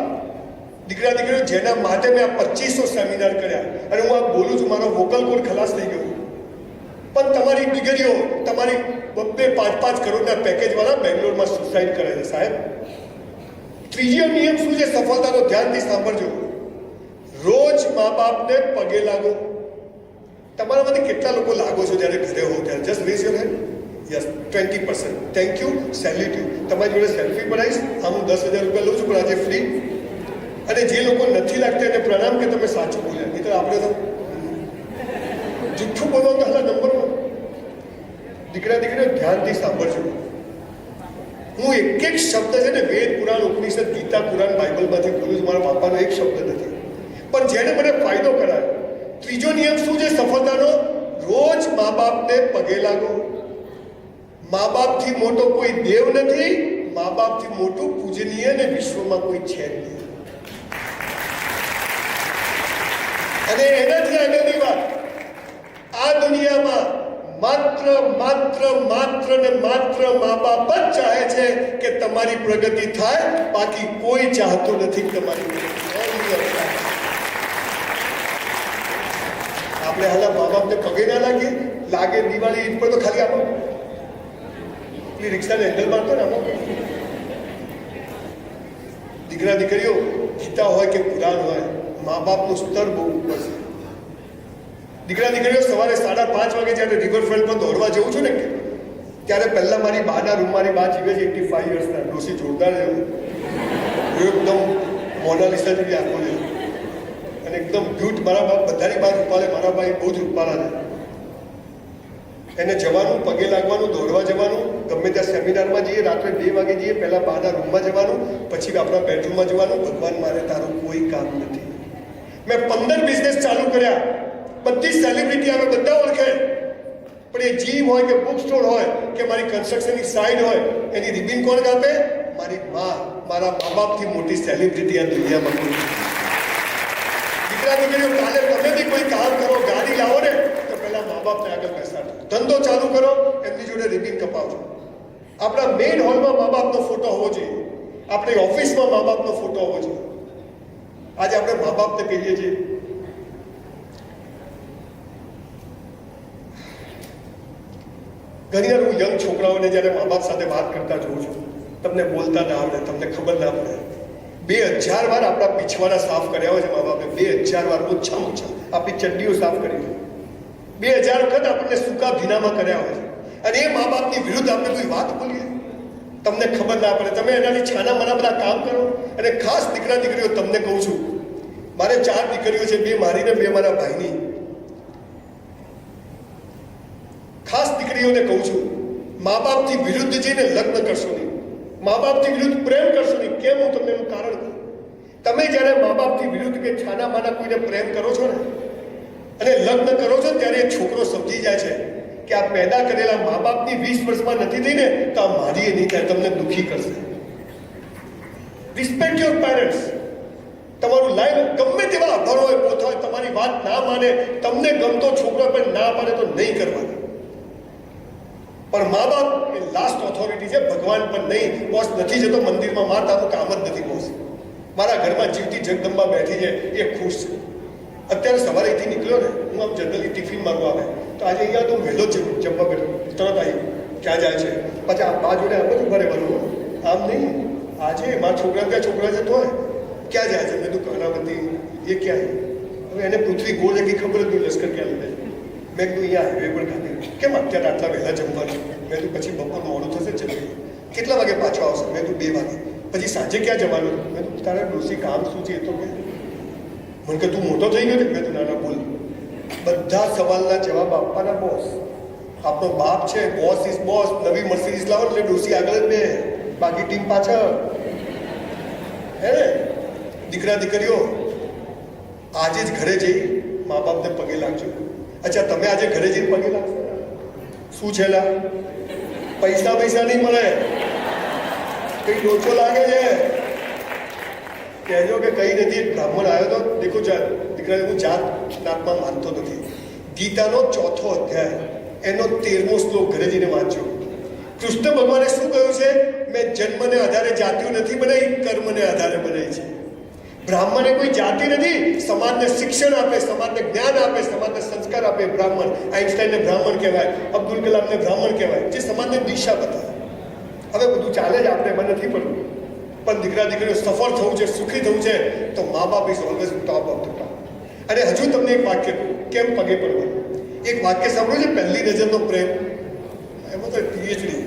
દીકરા દીકરીઓ, જેના માટે મેં આ 2500 સેમિનાર કર્યા અને હું આ બોલું છું, મારો વોકલ કોડ ખલાસ થઈ ગયો, પણ તમારી દીકરીઓ તમારી 2-5 કરોડના પેકેજવાળા બેંગ્લોરમાં સુસાઇડ કરે છે સાહેબ. ત્રીજો નિયમ શું છે સફળતાનો? ધ્યાનથી સાંભળજો. રોજ મા બાપને પગે લાગો. તમારામાંથી કેટલા લોકો લાગો છો જ્યારે ઘરે હો ત્યારે? Just rays your hand. Yes, 20%. Thank you, salute you. તમારી જોડે સેલ્ફી પડાવીશ. હું 10,000 રૂપિયા લઉં છું, પણ આજે ફ્રી. અને જે લોકો નથી લાગતા એને પ્રણામ કે તમે સાચું બોલ્યા, નહીં તો આપણે તો જુઠ્ઠું બોલો તો હાલા નંબર 1. દીકરા દીકરીઓ ધ્યાનથી સાંભળજો. હું એક શબ્દ છે ને વેદ, પુરાણ, ઉપનિષદ, ગીતા, પુરાણ, બાઇબલમાંથી બોલું છું. મારા બાપાનો એક શબ્દ નથી, પણ જેને મને ફાયદો કરાયો. ત્રીજો નિયમ શું છે સફળતાનો? રોજ મા બાપને પગે લાગો. મા બાપથી મોટો કોઈ દેવ નથી, મા બાપથી મોટું પૂજનીય ને વિશ્વમાં કોઈ છે જ નહીં. અને એનાથી આગળની વાત, આ દુનિયામાં માત્ર ને માત્ર મા બાપ જ ચાહે છે કે તમારી પ્રગતિ થાય, બાકી કોઈ ચાહતું નથી તમારી પ્રગતિ. આપણે હાલા મા બાપને પગે ના લાગે દિવાળી ઈદ પર તો ખાલી આપો પેલી રિક્ષાને હેન્ડલ મારતો ને આમાં. દીકરા દીકરીઓ, ગીતા હોય કે પુરાણ હોય, મા બાપનું સ્તર બહુ ઉપર છે. દીકરા દીકરીઓ, સવારે 5:30 વાગે જ્યારે રિવરફ્રન્ટ પર દોડવા જવું છું ને, ત્યારે પહેલાં મારી બાના રૂમ, મારી બા જીવે છે 85 યર્સના, ડોસી જોરદાર જેવું, એકદમ મોનાલિસા જેવી આંખો છે અને એકદમ બ્યુટ. મારા બાપ બધાની બહાર રૂપાલે, મારા ભાઈ બહુ જ રૂપાલા છે. એને જવાનું, પગે લાગવાનું, દોડવા જવાનું, ગમે ત્યાં સેમિનારમાં જઈએ, રાત્રે 2 વાગે જઈએ, પહેલાં બાના રૂમમાં જવાનું, પછી આપણા બેડરૂમમાં જવાનું. ભગવાન મારે તારું કોઈ કામ નથી. મેં 15 બિઝનેસ ચાલુ કર્યા, બધી સેલિબ્રિટી આવે, બધા ઓળખે, પણ એ જીમ હોય કે બુક સ્ટોર હોય કે મારી કન્સ્ટ્રક્શનની સાઇડ હોય, એની રિબિન કોણ કાપે? મારી મા. મારા મા બાપથી મોટી સેલિબ્રિટી આ દુનિયામાં કોઈ. દીકરા દીકરીઓ, કાલે તમે બી કોઈ કામ કરો, ગાડી લાવો ને, તો પહેલાં મા બાપને આગળ બેસાડો. ધંધો ચાલુ કરો, એમની જોડે રિબિન કપાવજો. આપણા મેઇન હોલમાં મા બાપનો ફોટો હોવો જોઈએ, આપણી ઓફિસમાં મા બાપનો ફોટો હોવો જોઈએ. આજે આપણે મા બાપને કહીએ છીએ. ઘણી વાર હું યંગ છોકરાઓને જ્યારે મા બાપ સાથે વાત કરતા જોઉં છું, તમને બોલતા ના આવડે, તમને ખબર ના પડે. 2000 વાર આપણા પીછવાડા સાફ કર્યા હોય છે મા બાપે. 2000 વાર ઓછામાં ઓછા આપણી ચડ્ડીઓ સાફ કરી છે. 2000 વખત આપણને સૂકા ભીનામાં કર્યા હોય છે. અને એ મા બાપની વિરુદ્ધ આપણે કોઈ વાત બોલીએ, તમને ખબર ના પડે. તમે એનાથી છાના માના બધા કામ કરો. અને ખાસ દીકરા દીકરીઓ, તમને કહું છું, મારે 4 દીકરીઓ છે, 2 મારી ને 2 મારા ભાઈની. ખાસ દીકરીઓને કહું છું, મા બાપથી વિરુદ્ધ જઈને લગ્ન કરશો નહીં, મા બાપથી વિરુદ્ધ પ્રેમ કરશો નહીં. કેમ? હું તમને એનું કારણ કહું. તમે જ્યારે મા બાપથી વિરુદ્ધ કે છાના માના કોઈને પ્રેમ કરો છો ને અને લગ્ન કરો છો, ત્યારે એ છોકરો સમજી જાય છે કે આ પેદા કરેલા મા બાપની 20 વર્ષમાં નથી થઈ ને, તો આ મારી એ નહીં થાય, તમને દુઃખી કરશે. Respect your parents. તમારું લાઈફ ગમે તેવા આભાર હોય, પોતા હોય, તમારી વાત ના માને, તમને ગમતો છોકરો પણ ના પાડે તો નહીં કરવાની. પણ મા બાપ એ લાસ્ટ ઓથોરિટી છે, ભગવાન પણ નહીં. બોસ નથી જતો મંદિરમાં, માં તારું કામ જ નથી બોસ. મારા ઘરમાં જીવતી જગદંબા બેઠી છે, એ ખુશ છે. અત્યારે સવારે અહીંથી નીકળ્યો ને, હું આમ જનરલી ટિફિન મારું આવે તો આજે અહીંયા તો વહેલો જ જમવા બેઠો, તરત આવી ક્યાં જાય છે, પછી આ બા જોડે આમ જ ઉભા રહેવાનું. આમ નહીં, આજે મારા છોકરા ત્યાં છોકરા જતો હોય, ક્યાં જાય છે? મેં તું કર્ણાવતી. એ ક્યાં? હવે એને પૃથ્વી ગોળ છે કે ખબર જ નહીં, લશ્કર ક્યાં લીધે. મેં કીધું અહીંયા હાઈવે પર ખાધી. કેમ અત્યારે આટલા વહેલા જમવાનું? મેં તું પછી બપોર મોડું થશે જમીએ. કેટલા વાગે પાછો આવશે? મેં તું 2 વાગે. પછી સાંજે ક્યાં જવાનું? મેં તું તારા ડોસી કામ શું છે એ તો કે. મને કે તું મોટો થઈ ગયો ને? મેં તો નાના બોલ. બધા સવાલના જવાબ આપવાના બોસ. આપણો બાપ છે, બોસ ઇઝ બોસ. નવી મર્સિડીઝ લાવો એટલે ડોસી આગળ જ બે, બાકી ટીમ પાછળ. હે ને દીકરા દીકરીઓ, આજે જ ઘરે જઈ મા બાપને પગે લાગજો. અચ્છા, તમે આજે ઘરે જઈને પગે લાગશો? શું છેલા પૈસા નહીં મળે, કઈ લોચો લાગે છે? કહેજો કે કઈ નથી. બ્રાહ્મણ આવ્યો તો દેખો, દીકરાને હું જાત નાતમાં માનતો નથી. ગીતાનો 4થો અધ્યાય એનો 13મો શ્લોક ઘરે જઈને વાંચજો. કૃષ્ણ ભગવાને શું કહ્યું છે? મેં જન્મને આધારે જાતિઓ નથી બનાવી, કર્મને આધારે બનાવી છે. બ્રાહ્મણે કોઈ જાતિ નથી. સમાજને શિક્ષણ આપે, સમાજને જ્ઞાન આપે, સમાજને સંસ્કાર આપે બ્રાહ્મણ. આઈન્સ્ટાઈને બ્રાહ્મણ કહેવાય, અબ્દુલ કલામને બ્રાહ્મણ કહેવાય, જે સમાજને દિશા બતાવે. હવે બધું ચાલે જ, આપણે એમાં નથી પડવું. પણ દીકરા દીકરીઓ સફળ થવું છે, સુખી થવું છે, તો મા બાપ is always top of the top. અને હજુ તમને એક વાક્ય કેમ પગે પડવાનું, એક વાક્ય સાંભળ્યું છે, પહેલી નજરનો પ્રેમ. એમાં તો પીએચડી.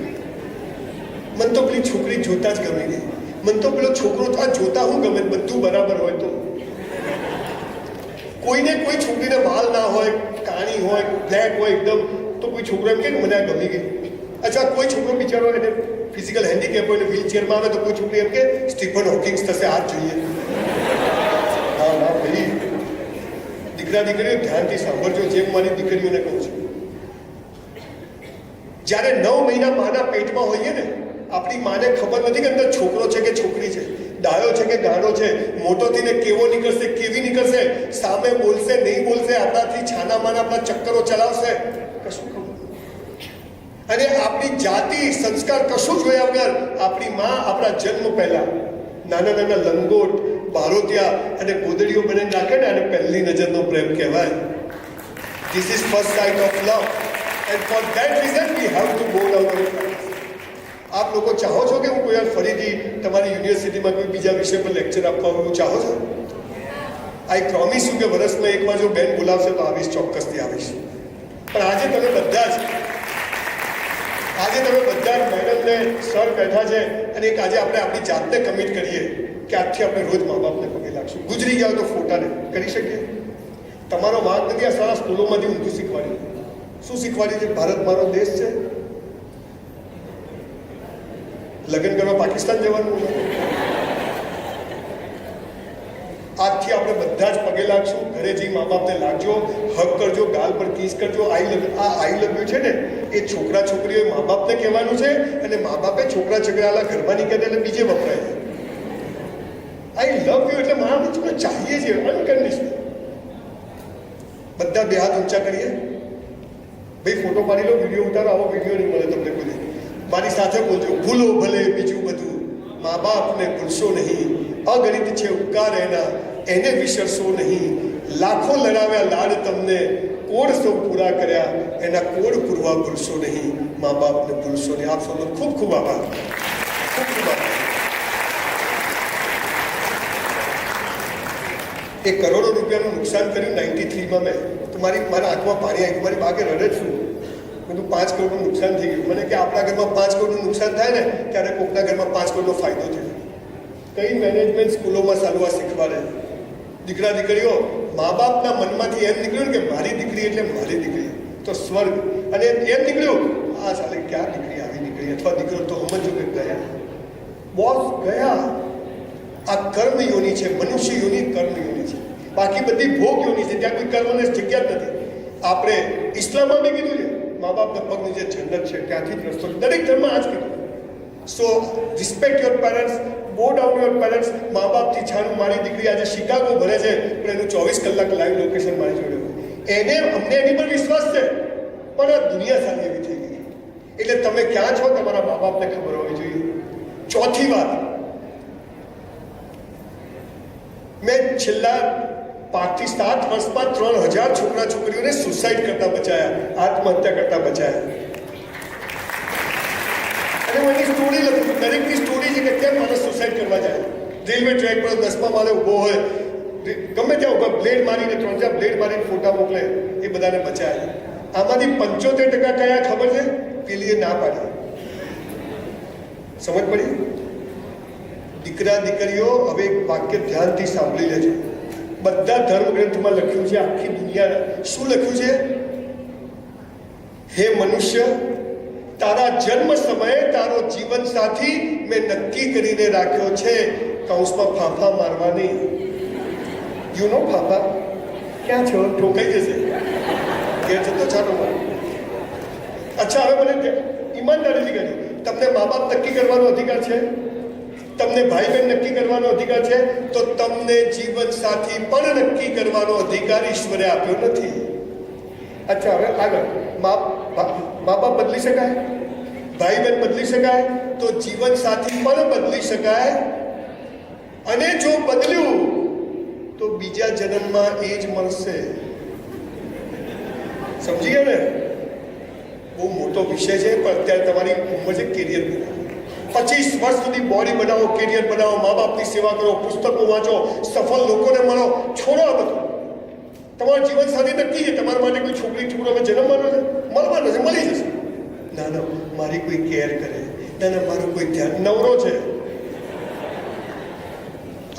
મને તો પેલી છોકરી જોતા જ ગમી ગઈ. મને તો પેલો છોકરો આ જોતા હું ગમે, બધું બરાબર હોય તો. કોઈને કોઈ છોકરીને વાલ ના હોય, કાણી હોય, બ્લેક હોય એકદમ, તો કોઈ છોકરો એમ કે મને આ ગમી ગઈ. અચ્છા, કોઈ છોકરો બિચારો એને ફિઝિકલ હેન્ડીકેપ હોય, વ્હીલચેરમાં આવે, તો કોઈ છોકરી એમ કે સ્ટીફન હોકિંગ્સ થશે, આ જોઈએ. હા ના ભાઈ, દીકરા દીકરીઓ ધ્યાનથી સાંભળજો. જેમ મારી દીકરીઓને કહું છું, જ્યારે 9 મહિના માના પેટમાં હોઈએ ને, આપણી માને ખબર નથી કે અંદર છોકરો છે કે છોકરી છે, ડાયો છે કે ગાડો છે, મોટો થઈને કેવો નીકળશે, કેવી નીકળશે, સામે બોલશે નહીં બોલશે, આપણાથી છાના માના આપણા ચક્કરો ચલાવશે, કશું ખબર. અને આપણી જાતિ સંસ્કાર કશું જોયા વગર આપણી માં આપણા જન્મ પહેલા નાના નાના લંગોટ, બારોતિયા અને ગોદડીઓ બને નાખે ને, અને પહેલી નજરનો પ્રેમ કહેવાય. This is first sight of love, and for that reason we have to go down our paths. આપ લોકો ચાહો છો કે હું કોઈ વાર ફરીથી તમારી યુનિવર્સિટીમાં કોઈ બીજા વિષય પર લેક્ચર આપવા હું ચાહો છો? આઈ પ્રોમિસ યુ કે વર્ષમાં એકવાર જો બેન બોલાવશે તો આવીશ, ચોક્કસથી આવીશ. પણ આજે તમે બધા જ મેડમને સર બેઠા છે, અને એક આજે આપણે આપણી જાતને કમિટ કરીએ કે આજથી આપણે રોજ મા બાપને પગે લાગશું. ગુજરી ગયા તો ફોટાને કરી શકીએ. તમારો વાંક નથી. આ સારા સ્કૂલોમાંથી ઊંધું શીખવાડ્યું. શું શીખવાડ્યું છે? ભારત મારો દેશ છે, લગ્ન કરવા પાકિસ્તાન જવાનું. આજથી આપણે બધા જ પગે લાગશું. ઘરે જઈ મા બાપને લાગજો, હક કરજો, ગાલ પર કિસ કરજો. આઈ લવ યુ છે ને, એ છોકરા છોકરીઓએ મા બાપને કહેવાનું છે, અને મા બાપે છોકરા છોકરાના ઘરમાં નહીં કહેતા એટલે બીજે વપરાય છે. આઈ લવ યુ એટલે મારા તમને ચાહીએ છીએ અનકન્ડિશનલ. બધા બે હાથ ઊંચા કરીએ. ભાઈ ફોટો પાડી લો, વિડીયો ઉતારો. આવો વિડીયો નહીં મળે તમને કોઈ. મારી સાથે બોલજો, ભૂલો ભલે બીજું બધું, મા બાપને ભૂલશો નહીં. અગણિત છે ઉપકાર એના, એને વિસરશો નહીં. લાખો લડાવ્યા લાડ તમને, કોડ સૌ પૂરા કર્યા, એના કોડ પૂરવા ભૂલશો નહીં. મા બાપને ભૂલશો નહીં. આપ સૌનો ખૂબ ખૂબ આભાર. ખૂબ ખૂબ આભાર. 1 કરોડ રૂપિયાનું નુકસાન કર્યું 93માં મેં. તો મારા આંખમાં પાણી આવ્યું. મારી બાગે રડે જ છું. બધું 5 કરોડનું નુકસાન થઈ ગયું. મને કે આપણા ઘરમાં 5 કરોડનું નુકસાન થાય ને, ત્યારે કોકના ઘરમાં 5 કરોડનો ફાયદો થયો. કઈ મેનેજમેન્ટ સ્કૂલોમાં સારું આ શીખવાડે? દીકરા દીકરીઓ, મા બાપના મનમાંથી એમ નીકળ્યું ને કે મારી દીકરી એટલે મારી દીકરી તો સ્વર્ગ, અને એમ નીકળ્યું આ ચાલે ક્યાં દીકરી આવી નીકળી, અથવા દીકરો તો સમજો કે ગયા બોસ ગયા. આ કર્મ યોની છે, મનુષ્ય યોની કર્મ યોની છે. બાકી બધી ભોગ યોની છે, ત્યાં કોઈ કર્મને જગ્યા જ નથી. આપણે ઇસ્લામમાં બી કીધું છે, મા બાપના પગની જે જન્નત છે ત્યાંથી જ રસ્તો. દરેક ધર્મમાં આ જ કીધું. So respect your parents, go down your parents. મા બાપથી છાનું. મારી દીકરી આજે શિકાગો ભરે છે, પણ એનું 24 કલાક લાઈવ લોકેશન મારી જોડે હોય. અમને એની પર વિશ્વાસ છે, પણ આ દુનિયા સારી એવી થઈ ગઈ. એટલે તમે ક્યાં છો તમારા મા બાપને ખબર હોવી જોઈએ. ચોથી વાત, મેં છેલ્લા 5 થી 7 વર્ષમાં 3000 છોકરા છોકરીઓને સુસાઇડ કરતા બચાયા, આત્મહત્યા કરતા બચાયા. અને હું એની સ્ટોરી લખું છું. દરેકની સ્ટોરી છે કે કેમ માણસ સુસાઇડ કરવા જાય. રેલવે ટ્રેક પર 10મા માળે ઊભો હોય, ગમે ત્યાં ઊભા બ્લેડ મારીને 3-4 બ્લેડ મારીને ફોટા મોકલે, એ બધાને બચાયા. આમાંથી 75% કયા ખબર છે? પેલીએ ના પાડી. સમજ પડી? દીકરા દીકરીઓ, હવે એક વાક્ય ધ્યાનથી સાંભળી લેજો. બધા ધર્મ ગ્રંથમાં લખ્યું છે, આખી દુનિયા શું લખ્યું છે? હે મનુષ્ય, તારા જન્મ સમયે તારો જીવન સાથી મેં નક્કી કરીને રાખ્યો છે. કૌંસમાં ફાંફા મારવાની. યુ નો ફાંફા ક્યાં છો? ઠોકાઈ જશે. ઘેર જતો ચાલો. અચ્છા, હવે મને ઈમાનદારીથી કહેજો, તમને મા બાપ નક્કી કરવાનો અધિકાર છે? તમને ભાઈ બહેન નક્કી કરવાનો અધિકાર છે? તો તમને જીવન સાથી પણ નક્કી કરવાનો અધિકાર ઈશ્વરે આપ્યો નથી. અચ્છા, હવે આગળ. મા બાપ બદલી શકાય, ભાઈ બહેન બદલી શકાય, તો જીવન સાથી પણ બદલી શકાય. અને જો બદલ્યું તો બીજા જન્મમાં એ જ મળશે. સમજી ગયા ને? બહુ મોટો વિષય છે, પણ અત્યારે તમારી ઉંમર છે કેરિયર બનાવો. 25 વર્ષ સુધી બોડી બનાવો, કેરિયર બનાવો, મા બાપની સેવા કરો, પુસ્તકો વાંચો, સફળ લોકોને મળો. છોડો આ બધું. તમારું જીવન સાથી નક્કી છે. તમારા માટે કોઈ છોકરી છોકરો જન્મવાનો છે, મળવાનો છે, મળી જશે. ના ના, મારી કોઈ કેર કરે, ના ના, મારું કોઈ ધ્યાન. નવરો છે,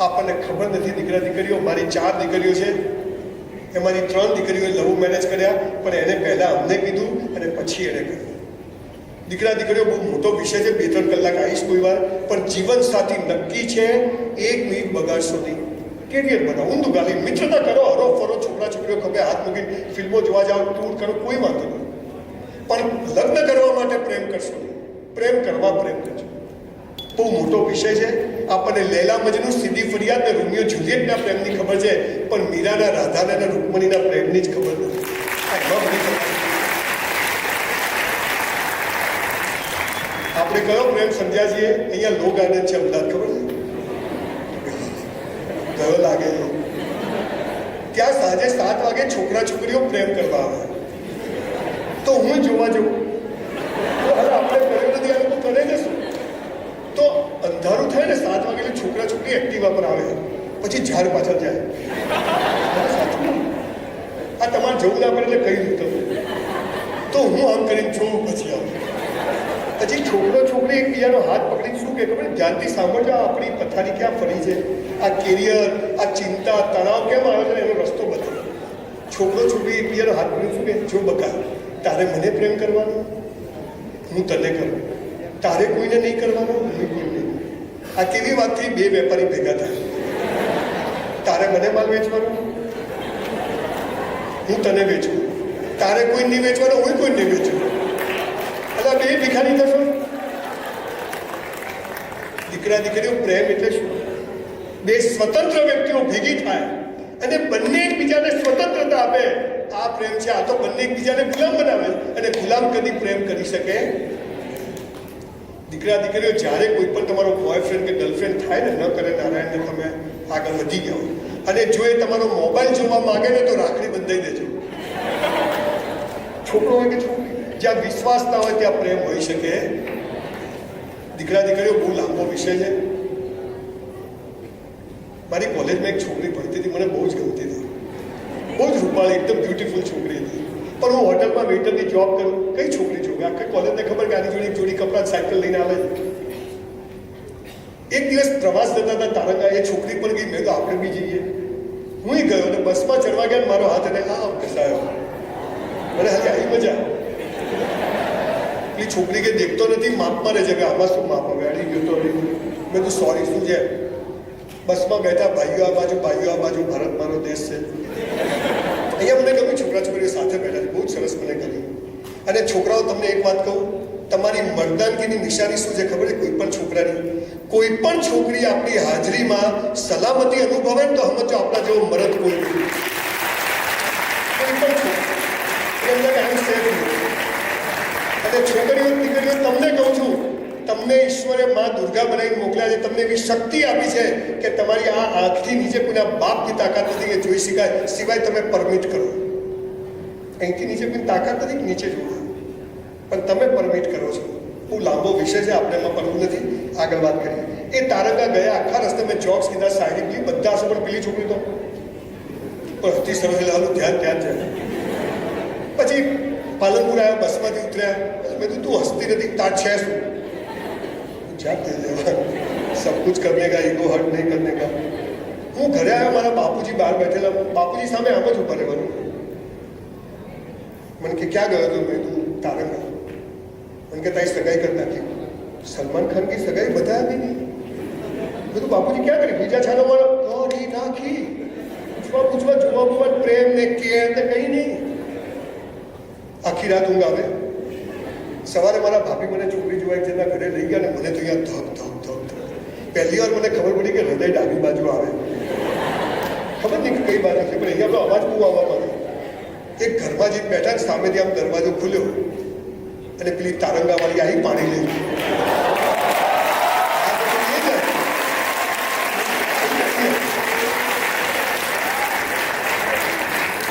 આપણને ખબર નથી. દીકરા દીકરીઓ, મારી 4 દીકરીઓ છે, એમાંની 3 દીકરીઓએ લવ મેરેજ કર્યા, પણ એને પહેલાં અમને કીધું અને પછી એને કર્યું. દીકરા દીકરીઓ બહુ મોટો વિષય છે, 2-3 કલાક આવીશ કોઈ વાર. પણ જીવન સાથી નક્કી છે, 1 મિનિટ બગાડશો નહીં. કેરિયર બનાવો, ઊંધું ગાલી, મિત્રતા કરો, હરો ફરો, છોકરા છોકરીઓ ખભે હાથ મૂકીને ફિલ્મો જોવા જાઓ, ટૂર કરો, કોઈ વાંધો નહીં. પણ લગ્ન કરવા માટે પ્રેમ કરશો નહીં. પ્રેમ કરવા પ્રેમ કરજો. બહુ મોટો વિષય છે. આપણને લૈલા મજનુ, સીધી ફરિયાદ ને રોમિયો જુલિયટના પ્રેમની ખબર છે, પણ મીરાના, રાધાના અને રૂકમણીના પ્રેમની જ ખબર નથી. આપણે કયો પ્રેમ સમજ્યા છીએ? અહીંયા લો ગાર્ડન છે અમદાવાદ, ખબર છે? ગયો લાગે. ત્યાં સાંજે 7 વાગે છોકરા છોકરીઓ પ્રેમ કરવા આવે, તો હું જોવા જઉં. હવે આપણે કર્યું નથી, આ લોકો કરે જશું. તો અંધારું થાય ને 7 વાગે, એટલે છોકરા છોકરી એક્ટિવા પર આવે, પછી ઝાડ પાછળ જાય. આ તમારે જવું ના પડે એટલે કહી દઉં તમે. તો હું આમ કરીને જોઉં, પછી આવું. પછી છોકરો છોકરી એકબીજાનો હાથ પકડીને શું કે ખબર? ધ્યાનથી સાંભળજો, આપણી પથારી ક્યાં ફરી છે, આ કેરિયર, આ ચિંતા, તણાવ કેમ આવે છે, એનો રસ્તો બતાવે. છોકરો છોકરી એકબીજાનો હાથ પકડીને શું કે? જો બકા, તારે મને પ્રેમ કરવાનો, હું તને કરું. તારે કોઈને નહીં કરવાનો, હું કોઈને નહીં. આ કેવી વાતથી 2 વેપારી ભેગા થાય? તારે મને માલ વેચવાનો, હું તને વેચું. તારે કોઈ નહીં વેચવાનો, હું કોઈ નહીં વેચું. એટલે 2 ભિખારી થશો. દીકરા દીકરીઓ, પ્રેમ એટલે શું? 2 સ્વતંત્ર વ્યક્તિઓ ભેગી થાય અને બંને એકબીજાને સ્વતંત્રતા આપે. આ પ્રેમ છે. આ તો બંને એકબીજાને ગુલામ બનાવે, અને ગુલામ કદી પ્રેમ કરી શકે? દીકરા દીકરીઓ, જ્યારે કોઈ પણ તમારો બોયફ્રેન્ડ કે ગર્લફ્રેન્ડ થાય ને, ન કરે નારાયણને, તમે આગળ વધી ગયા હોય. અને જો એ તમારો મોબાઈલ જોવા માંગે ને, તો રાખડી બંધાઈ દેજો. છોકરો હોય કે છોકરી, જ્યાં વિશ્વાસ ના હોય ત્યાં પ્રેમ હોઈ શકે. દીકરા દીકરીઓ, બહુ લાંબો વિષય છે. મારી કોલેજમાં એક છોકરી ભણતી હતી, મને બહુ જ ગમતી હતી. બહુ જ રૂપાળી, એકદમ બ્યુટીફુલ છોકરી હતી. પણ હું હોટલમાં વેઇટરની જોબ કરું. કઈ છોકરી જોવે? આખી કોલેજને ખબર કે આની જોડે એક જોડી કપડાં સાયકલ લઈને આવે. એક દિવસ પ્રવાસ જતા હતા તારંગા, એ છોકરી પણ ગઈ. મેં તો આપણે બી જઈએ. હું ગયો અને બસમાં ચડવા ગયા, મારો હાથ એને આમ ઘસાયો. મને હાલી આવી મજા. એ છોકરી કે દેખતો નથી, માપમાં રહે છે કે આમાં શું માપ હવે? અડી ગયો તો અડી ગયો. મેં તો સોરી, શું છે? બસમાં બેઠા, ભાઈઓ આ બાજુ, ભાઈઓ આ બાજુ, ભારત મારો દેશ છે. અહીંયા મને ગમ્યું, છોકરા છોકરીઓ સાથે બેઠા છે, બહુ જ સરસ મને ગમ્યું. અને છોકરાઓ, તમને એક વાત કહું, તમારી મર્દાનગીની નિશાની શું છે ખબર છે? કોઈ પણ છોકરાની, કોઈ પણ છોકરી આપણી હાજરીમાં સલામતી અનુભવે ને, તો સમજો આપણા જેવો મરદ કોઈ નહીં. કોઈ પણ છોકરી. અને છોકરીઓ દીકરીઓ, તમને કહું છું, તમને ઈશ્વરે માં દુર્ગા બનાવીને મોકલ્યા છે. તમને એવી શક્તિ આપી છે કે તમારી આ આંખથી નીચે કોઈના બાપની તાકાત નથી કે જોઈ શકાય, સિવાય તમે પરમિટ કરો. અહીંથી નીચે કોઈ તાકાત નથી કે નીચે જોવા, પણ તમે પરમિટ કરો છો. બહુ લાંબો વિષય છે, આપણે એમાં પડવું નથી. આગળ વાત કરીએ. એ તારંગા ગયા, આખા રસ્તે મેં જોક્સ કીધા, શાયરી કીધી, બધા હશે, પણ પેલી છોકરી તો પણ હતી સરસ. લાવવાનું ધ્યાન ત્યાં જ જાય. પછી પાલનપુર આવ્યા, બસમાંથી ઉતર્યા. મેં કીધું, તું હસતી નથી, તાર છે શું? सब कुछ करने का, ईगो हर्ट नहीं करने का. હું ઘરે આવ્યો, મારા બાપુજી બહાર બેઠેલા, બાપુજી સામે આમ જ ઉભા રહેવાનું. મને કે ક્યાં ગયો હતો? મેં તું તારંગા. મને કે તારી સગાઈ કરી નાખી. સલમાન ખાન की સગાઈ બધા આવી નહીં. બધું બાપુજી ક્યાં કરી? બીજા છાનોમાં કરી નાખી. પૂછવા જોવા પ્રેમ ને કેર ને કંઈ નહીં. આખી રાત ઊંઘ આવે. સવારે મારા ભાભી મને છોકરી જોવા એક જણા ઘરે લઈ ગયા ને મને તો અહીંયા ધક ધક ધક. પહેલી વાર મને ખબર પડી કે હૃદય ડાબી બાજુ આવે. ખબર નહીં કે કઈ બાજુ છે, પણ અહીંયા તો અવાજ બહુ આવવા માંડ્યો. એક ઘરમાં જઈને બેઠા, સામેથી આમ દરવાજો ખુલ્યો અને પેલી તારંગાવાળી આવી પાણી લઈ.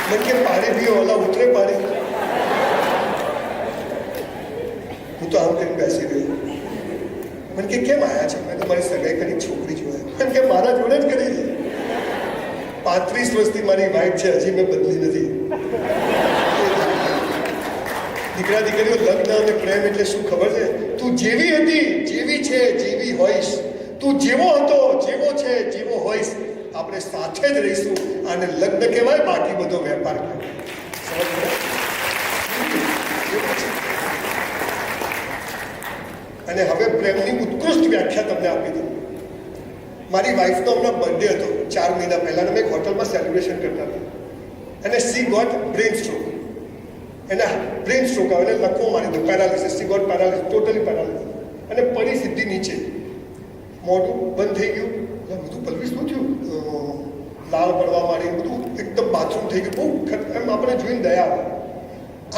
મને કે પાણી પીઓ, ઓલા ઉતરે પાણી. હું તો આમ કરીને બેસી ગયો. મને કે કેમ આવ્યા છે? મેં તમારી સગાઈ કરી છોકરી જોયા. મને કે મારા જોડે જ કરી છે. 35 વર્ષથી મારી વાઈફ છે, હજી મેં બદલી નથી. દીકરા દીકરીઓ લગ્ન અને પ્રેમ એટલે શું ખબર છે? તું જેવી હતી, જેવી છે, જેવી હોઈશ. તું જેવો હતો, જેવો છે, જેવો હોઈશ. આપણે સાથે જ રહીશું. આને લગ્ન કહેવાય, બાકી બધો વેપાર કહેવાય. અને હવે પ્રેમની ઉત્કૃષ્ટ વ્યાખ્યા તમને આપી દઉં. મારી વાઈફનો હમણાં બર્થડે હતો 4 મહિના પહેલાં, અમે એક હોટલમાં સેલિબ્રેશન કરતા હતા. અને સી ગોટ બ્રેન સ્ટ્રોક. એના બ્રેન સ્ટ્રોક આવે, એને લખવો મારી દો, paralysis. She got paralysis, totally paralysis. અને પડી સીધી નીચે, મોઢું બંધ થઈ ગયું. બધું પલ્વી શું થયું? લાળ પડવા માંડી, બધું એકદમ બાથરૂમ થઈ ગયું. બહુ એમ આપણે જોઈને દયા આવે.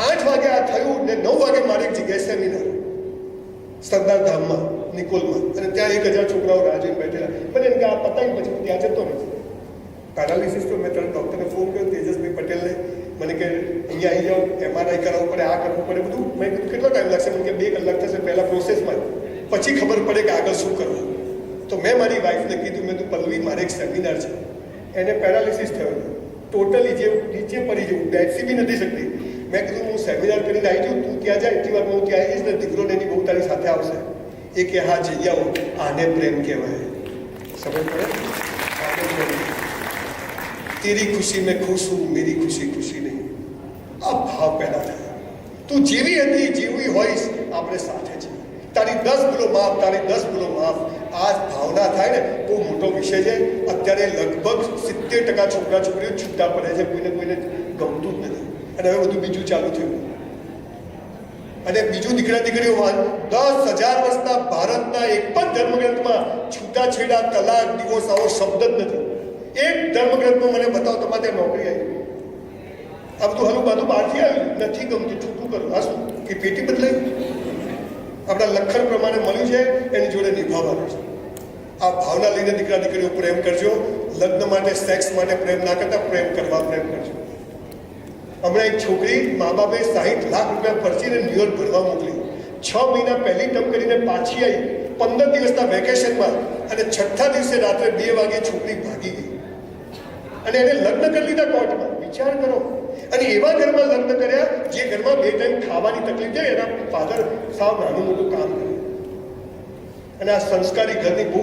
8 વાગે આ થયું ને 9 વાગે મારી એક જગ્યાએ સેમિનાર સરદાર ધામમાં, નિકોલમાં. અને ત્યાં 1000 છોકરાઓ રાહ જોઈને બેઠેલા. પણ એમ કે આ પતાવી પછી હું ત્યાં જતો નથી. પેરાલિસિસ તો મેં તરત ડૉક્ટરને ફોન કર્યો, તેજસભાઈ પટેલને. મને કે અહીંયા આવી જાઓ, MRI કરાવવું પડે, આ કરવું પડે બધું. મેં કીધું કેટલો ટાઈમ લાગશે? મને કે 2 કલાક થશે પહેલાં પ્રોસેસમાં, પછી ખબર પડે કે આગળ શું કરવું. તો મેં મારી વાઈફને કીધું, મેં તું પલ્લવી, મારે એક સેમિનાર છે. એને પેરાલિસિસ થયો, ટોટલી જે નીચે પડી જવું, બેસી બી નથી શકતી. મેં કીધું હું સેમિનાર કરીને આવી જાઉં, તું ત્યાં જાય, એટલી વાર હું ત્યાં આવીશ ને દીકરોને એની બહુ તારી સાથે આવશે. એ કે હા જઈ આવું. આને પ્રેમ કહેવાય. સમજ પડે? તેરી ખુશી મેં ખુશ હું, મેરી ખુશી ખુશી નહીં. આ ભાવ પેદા થાય. તું જેવી હતી, જેવી હોઈશ, આપણે સાથે છે. તારી 10 ભૂલો માફ, તારી 10 ભૂલો માફ. આ ભાવના થાય ને, બહુ મોટો વિષય છે. અત્યારે લગભગ 70% છોકરા છોકરીઓ છૂટા પડે છે. કોઈને ગમતું જ નથી. અને હવે બધું બીજું ચાલુ થયું. અને બીજું દીકરા દીકરીઓ 10,000 વર્ષના ભારતના એક પણ ધર્મગ્રંથમાં છૂટાછેડા, તલાક, ડિવોર્સ આવો શબ્દ જ નથી. એક ધર્મગ્રંથમાં મને બતાવો તમારે ત્યાં નોકરી આવી. આ બધું હલું બાજુ બહારથી આવ્યું, નથી ગમતું, છૂટું કરું. આ શું કે પેટી બદલાઈ? આપણા લખણ પ્રમાણે મળ્યું છે, એની જોડે નિભાવવાનું છે. આ ભાવના લઈને દીકરા દીકરીઓ પ્રેમ કરજો. લગ્ન માટે, સેક્સ માટે પ્રેમ ના કરતા પ્રેમ કરવા પ્રેમ કરજો. હમણાં એક છોકરી, મા બાપે 60 લાખ રૂપિયા ખર્ચીને ન્યુયોર્ક ભરવા મોકલી. 6 મહિના પહેલી ટર્મ કરીને પાછી આવી 15 દિવસના વેકેશનમાં. અને 6થા દિવસે રાત્રે 2 વાગે છોકરી ભાગી ગઈ. અને એને લગ્ન કરી લીધા કોર્ટમાં. વિચાર કરો. અને એવા ઘરમાં લગ્ન કર્યા જે ઘરમાં 2 ટાઈમ ખાવાની તકલીફ છે. એના ફાધર સાવ નાનું મોટું કામ કરે. અને આ સંસ્કારી ઘરની બહુ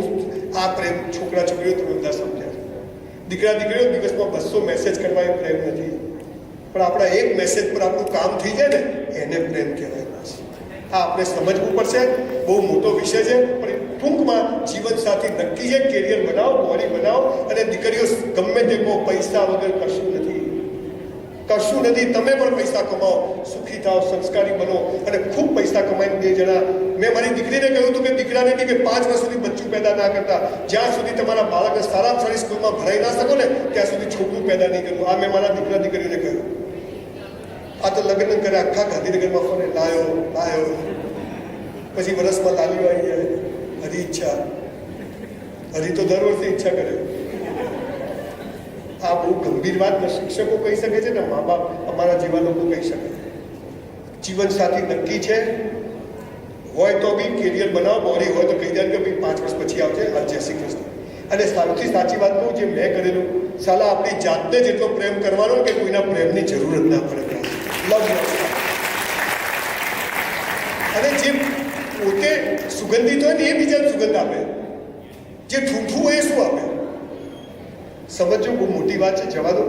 આ પ્રેમ છોકરા છોકરીઓ તમે બધા સમજ્યા. દીકરા દીકરીઓ દિવસમાં 200 મેસેજ કરવા એ પ્રેમ નથી. પણ આપણા એક મેસેજ પર આપણું કામ થઈ જાય ને, એને પ્રેમ કહેવાય. આ આપણે સમજવું પડશે. બહુ મોટો વિષય છે, પણ ટૂંકમાં જીવનસાથી નક્કી છે. કેરિયર બનાવો, બોડી બનાવો. અને દીકરીઓ ગમે તે કહો, પૈસા વગર કશું નથી. કશું નથી. તમે પણ પૈસા કમાઓ, સુખી થાઓ, સંસ્કારી બનો અને ખૂબ પૈસા કમાઈને 2 જણા. મેં મારી દીકરીને કહ્યું હતું કે દીકરાને નહીં કે 5 વર્ષ સુધી બચ્ચું પેદા ના કરતા. જ્યાં સુધી તમારા બાળકને સારામાં સારી સ્કૂલમાં ભરાઈ ના શકો ને, ત્યાં સુધી છોકરું પેદા નહીં કરવું. આ મેં મારા દીકરા દીકરીને કહ્યું. આ તો લગ્ન કરે, આખા ગાંધીનગરમાં ફરે, લાયો. પછી વરસમાં લાલીઓ આવી જાય. હરી ઈચ્છા, હરી તો દર વર્ષે ઈચ્છા કરે. આ બહુ ગંભીર વાત શિક્ષકો કહી શકે છે ને, મા બાપ અમારા જેવા લોકો કહી શકે. જીવનસાથી નક્કી છે, હોય તો બી કેરિયર બનાવો. બોડી હોય તો કહી દે કે ભાઈ 5 વર્ષ પછી આવશે. હાલ જય શ્રી કૃષ્ણ. અને સૌથી સાચી વાત કહું, જે મેં કરેલું, સાલા આપણી જાતને જેટલો પ્રેમ કરવાનો કે કોઈના પ્રેમની જરૂર જ ના પડે. લવ. અને જે પોતે સુગંધિત હોય ને, એ બીજાને સુગંધ આપે. જે ઠૂઠું હોય એ શું આપે? સમજો બહુ મોટી વાત છે, જવા દો.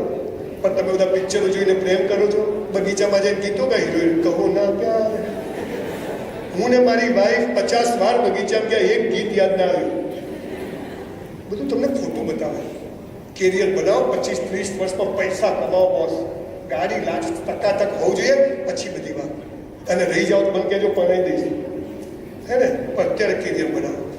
પણ તમે બધા પિક્ચરો જોઈને પ્રેમ કરો છો, બગીચામાં જઈને ગીતો ગાઈ હિરોઈન કહો ના પ્યાર. હું ને મારી વાઈફ 50 વાર બગીચામાં ગયા, એક ગીત યાદ ના આવ્યું. બધું તમને ખોટું બતાવે. કેરિયર બનાવો, 25-30 વર્ષમાં પૈસા કમાવો બોસ, ગાડી લાખ ટકાતક હોવું જોઈએ, પછી બધી વાત. અને રહી જાઓ તો મને કહેજો, પરણાઈ દઈશ, હે ને? પણ અત્યારે કેરિયર બનાવો.